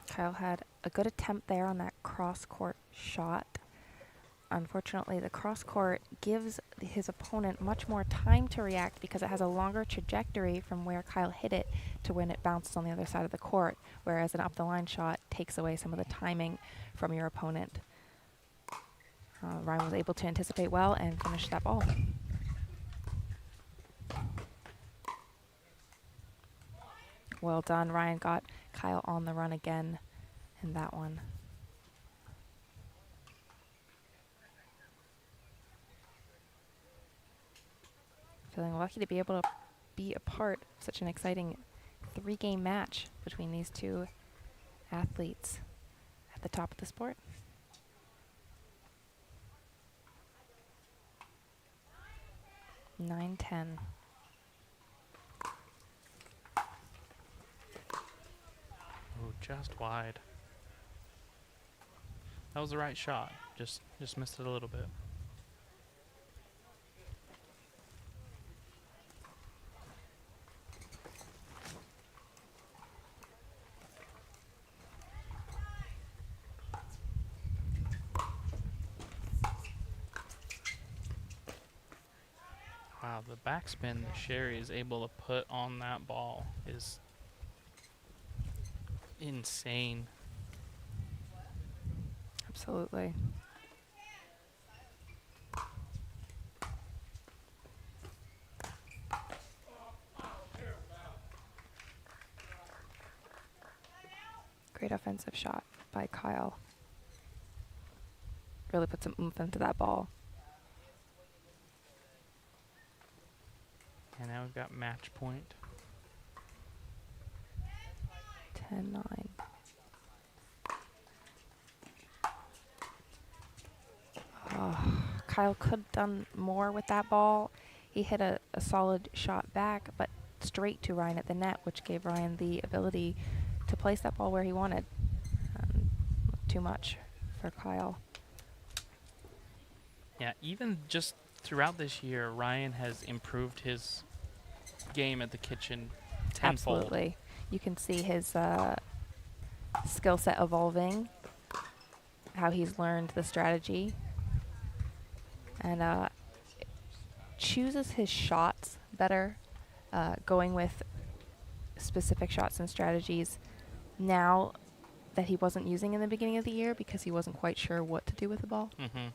Kyle had a good attempt there on that cross-court shot. Unfortunately, the cross-court gives his opponent much more time to react because it has a longer trajectory from where Kyle hit it to when it bounces on the other side of the court, whereas an up-the-line shot takes away some of the timing from your opponent. Ryan was able to anticipate well and finish that ball. Well done. Ryan got Kyle on the run again in that one. Feeling lucky to be able to be a part of such an exciting 3-game match between these two athletes at the top of the sport. Nine, 10. Oh, just wide. That was the right shot. Just missed it a little bit. Wow, the backspin that Sherry is able to put on that ball is insane. Absolutely. Great offensive shot by Kyle. Really put some oomph into that ball. And now we've got match point. 10-9. Kyle could have done more with that ball. He hit a solid shot back, but straight to Ryan at the net, which gave Ryan the ability to place that ball where he wanted. Too much for Kyle. Yeah, even just throughout this year, Ryan has improved his game at the kitchen tenfold. Absolutely. You can see his skill set evolving, how he's learned the strategy, and chooses his shots better, going with specific shots and strategies now that he wasn't using in the beginning of the year because he wasn't quite sure what to do with the ball. Mm-hmm.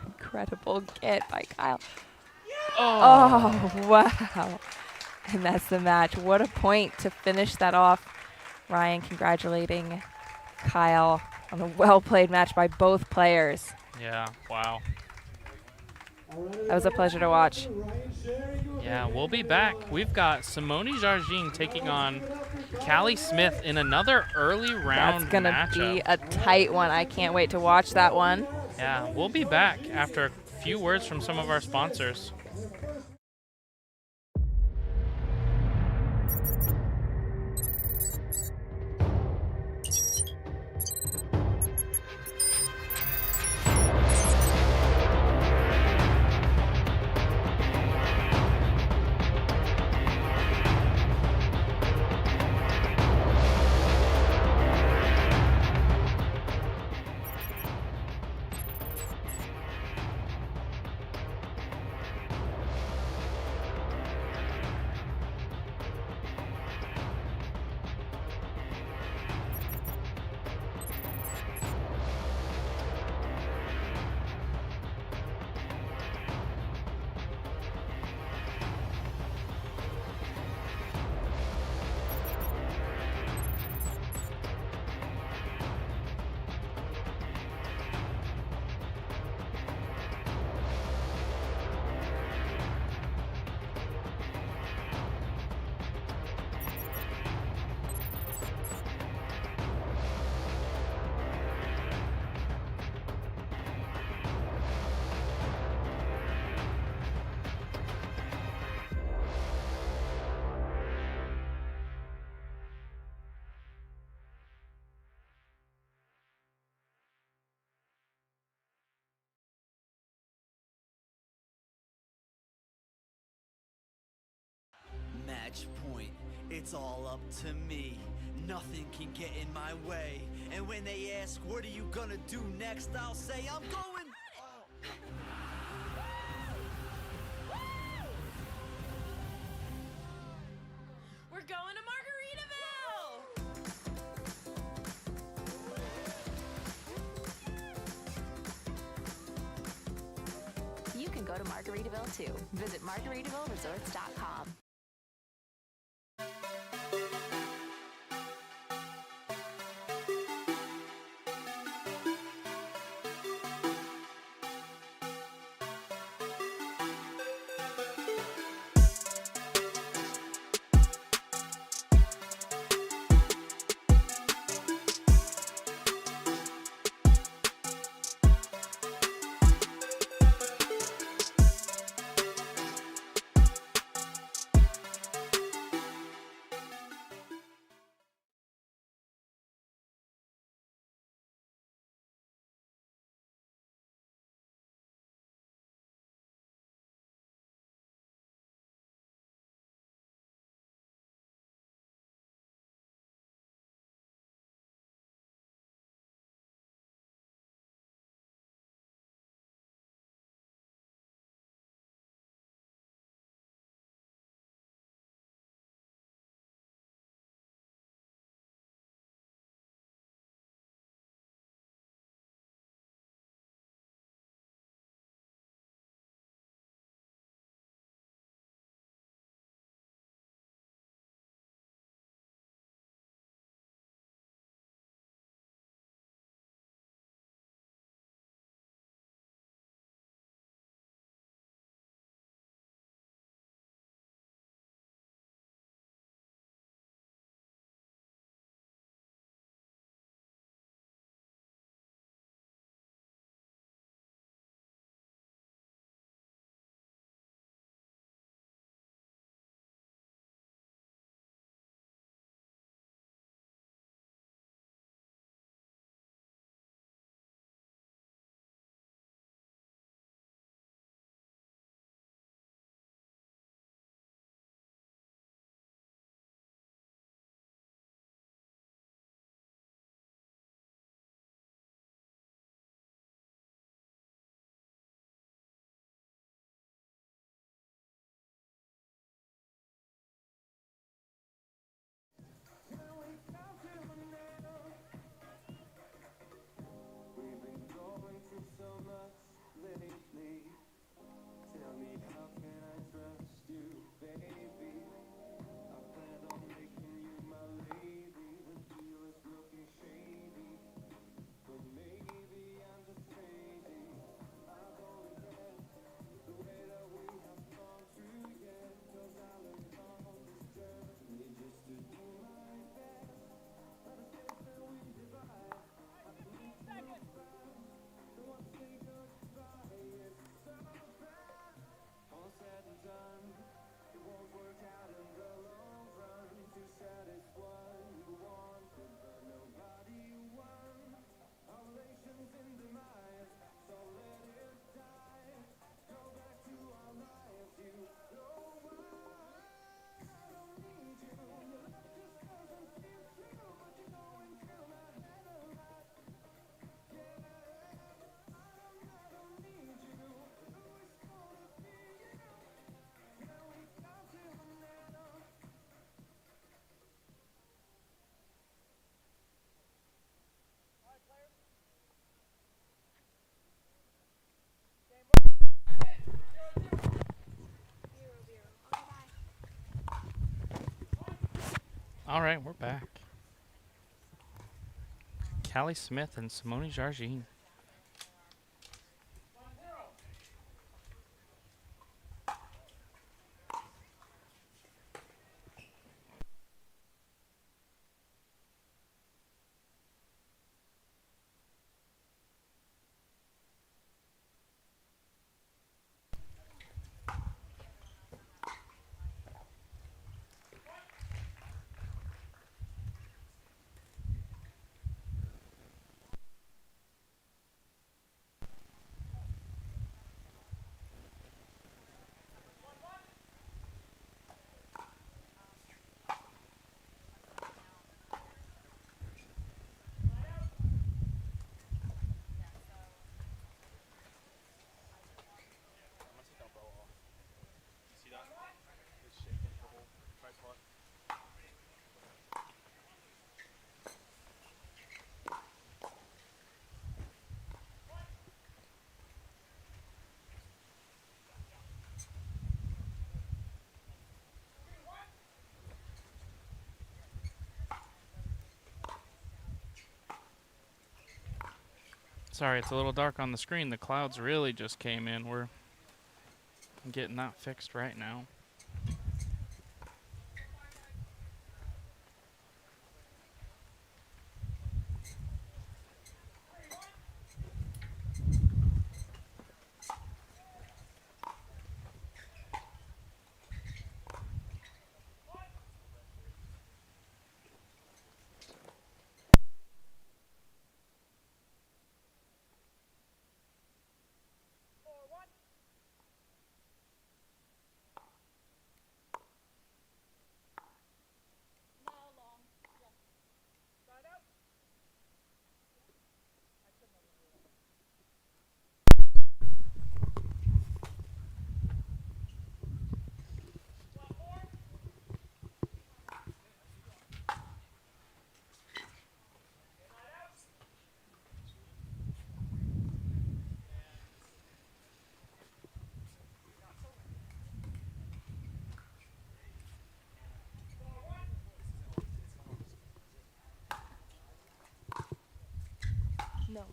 Incredible get by Kyle. Oh, wow. And that's the match. What a point to finish that off. Ryan congratulating Kyle on a well-played match by both players. Yeah, wow. That was a pleasure to watch. Yeah, we'll be back. We've got Simone Jargin taking on Callie Smith in another early round That's going to matchup. be a tight one. I can't wait to watch that one. Yeah, we'll be back after a few words from some of our sponsors. Match point, it's all up to me. Nothing can get in my way. And when they ask, what are you gonna do next? I'll say, I'm going. We're going to Margaritaville! You can go to Margaritaville too. Visit MargaritavilleResorts.com. All right, we're back. Callie Smith and Simone Jargine. Sorry, it's a little dark on the screen. The clouds really just came in. We're getting that fixed right now. No.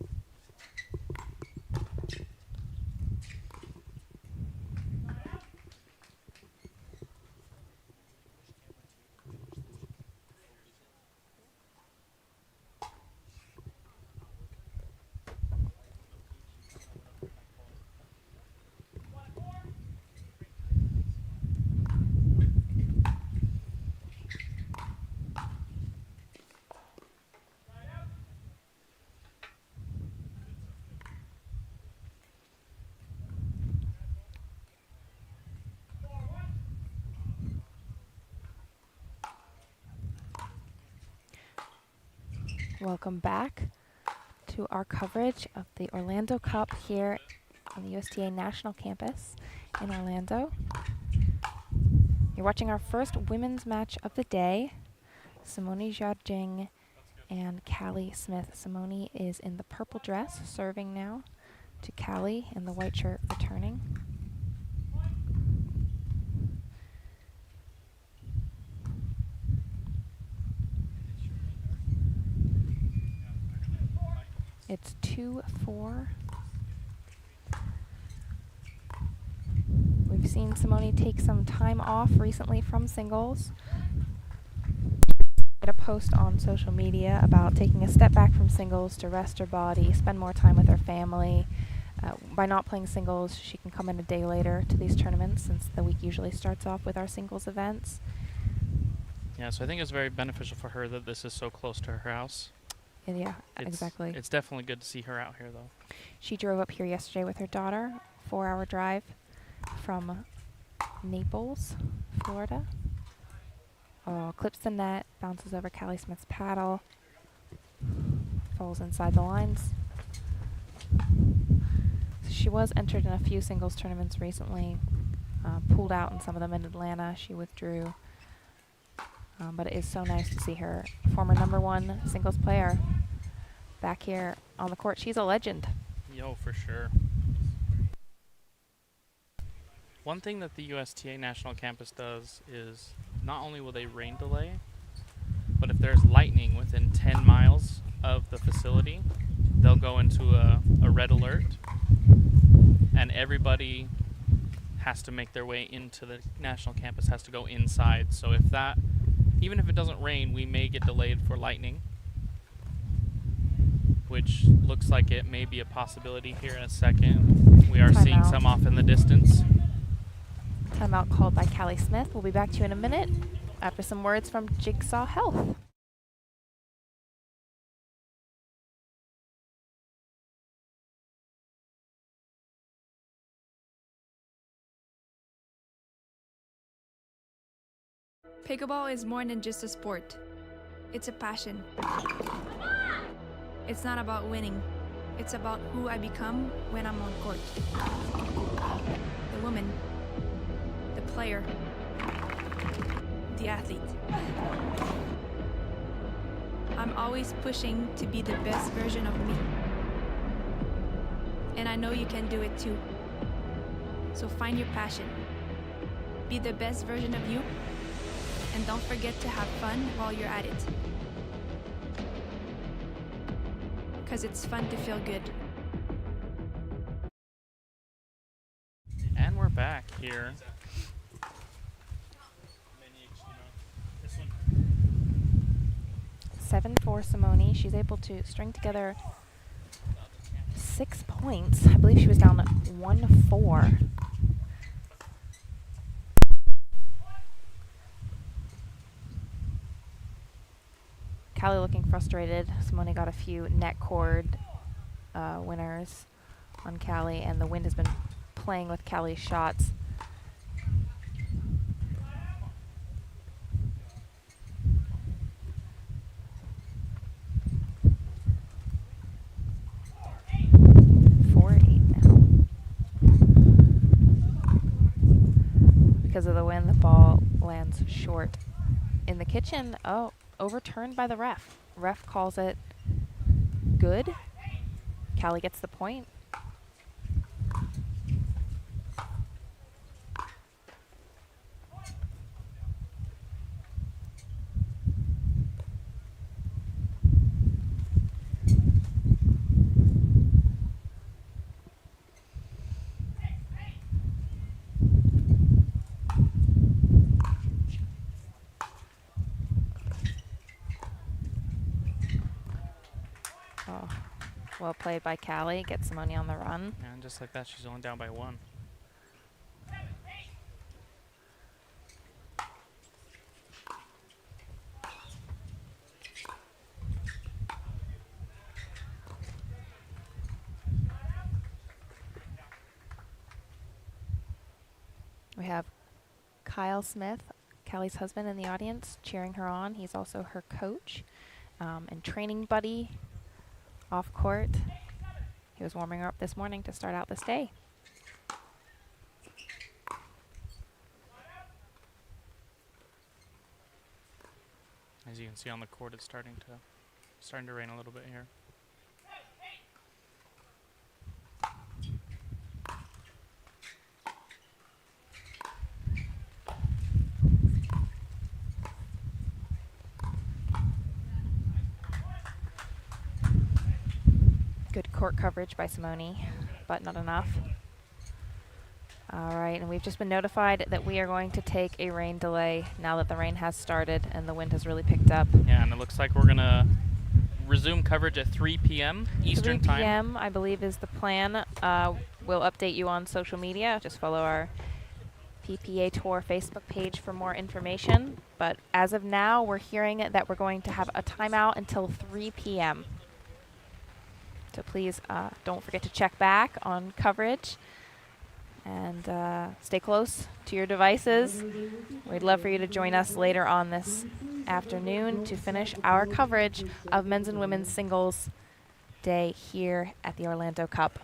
Welcome back to our coverage of the Orlando Cup here on the USTA National Campus in Orlando. You're watching our first women's match of the day, Simone Jargine and Callie Smith. Simone is in the purple dress, serving now to Callie in the white shirt, returning. It's 2-4. We've seen Simone take some time off recently from singles. Made a post on social media about taking a step back from singles to rest her body, spend more time with her family. By not playing singles, she can come in a day later to these tournaments since the week usually starts off with our singles events. Yeah, so I think it's very beneficial for her that this is so close to her house. Yeah, exactly. It's definitely good to see her out here, though. She drove up here yesterday with her daughter, 4-hour drive from Naples, Florida. Clips the net, bounces over Callie Smith's paddle, falls inside the lines. So she was entered in a few singles tournaments recently, pulled out in some of them in Atlanta. She withdrew. But it is so nice to see her, former #1 singles player, back here on the court. She's a legend. Yo, for sure. One thing that the USTA National Campus does is not only will they rain delay, there's lightning within 10 miles of the facility, they'll go into a red alert, and everybody has to make their way into the national campus, has to go inside. So if that, even if it doesn't rain, we may get delayed for lightning, which looks like it may be a possibility here in a second. We are seeing Timeout. some off in the distance. Timeout called by Callie Smith. We'll be back to you in a minute after some words from Jigsaw Health. Pickleball is more than just a sport. It's a passion. It's not about winning. It's about who I become when I'm on court. The woman, the player, the athlete. I'm always pushing to be the best version of me. And I know you can do it too. So find your passion. Be the best version of you. And don't forget to have fun while you're at it. Because it's fun to feel good. And we're back here. 7 for Simone. She's able to string together 6 points. I believe she was down 1-4. Callie looking frustrated. Simone got a few net cord winners on Callie, and the wind has been playing with Callie's shots. Because of the wind, the ball lands short. In the kitchen, oh, overturned by the ref. Ref calls it good. Callie gets the point. Oh, well played by Callie. Gets Simone on the run. And just like that, she's only down by 1. We have Kyle Smith, Callie's husband, in the audience cheering her on. He's also her coach and training buddy off court. He was warming her up this morning to start out this day. As you can see on the court, it's starting to rain a little bit here. Good court coverage by Simone, but not enough. All right, and we've just been notified that we are going to take a rain delay now that the rain has started and the wind has really picked up. Yeah, and it looks like we're going to resume coverage at 3 p.m. Eastern 3 time. p.m. I believe is the plan. We'll update you on social media. Just follow our PPA Tour Facebook page for more information. But as of now, we're hearing that we're going to have a timeout until 3 p.m. So please don't forget to check back on coverage and stay close to your devices. We'd love for you to join us later on this afternoon to finish our coverage of men's and women's singles day here at the Orlando Cup.